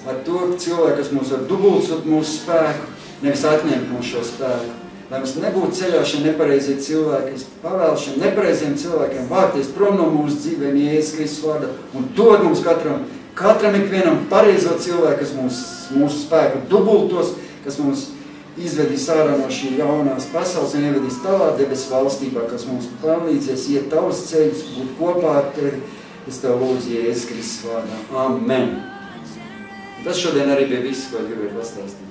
ar to cilvēku, kas mums var dubulcot mūsu spēku, nevis atņemt mūsu šo spēku. Lai mums nebūtu ceļā šie nepareizie cilvēki, es pavēlu šiem nepareiziem cilvēkiem vākties prom no mūsu dzīvēm Jēzus Kristus vārdā un dod mums katram ikvienam pareizo cilvēku, kas mūsu spēku dubultos, kas mums izvedīs ārā no šī jaunās pasaules un ievedīs tavā debesu valstībā, kas mums palīdzēs iet tavus ceļus, būt kopā ar tevi. Es tev lūdzu Jēzus Kristus vārdā. Amen. Tas šodien arī bija viss, ko es gribēju pastāstīt.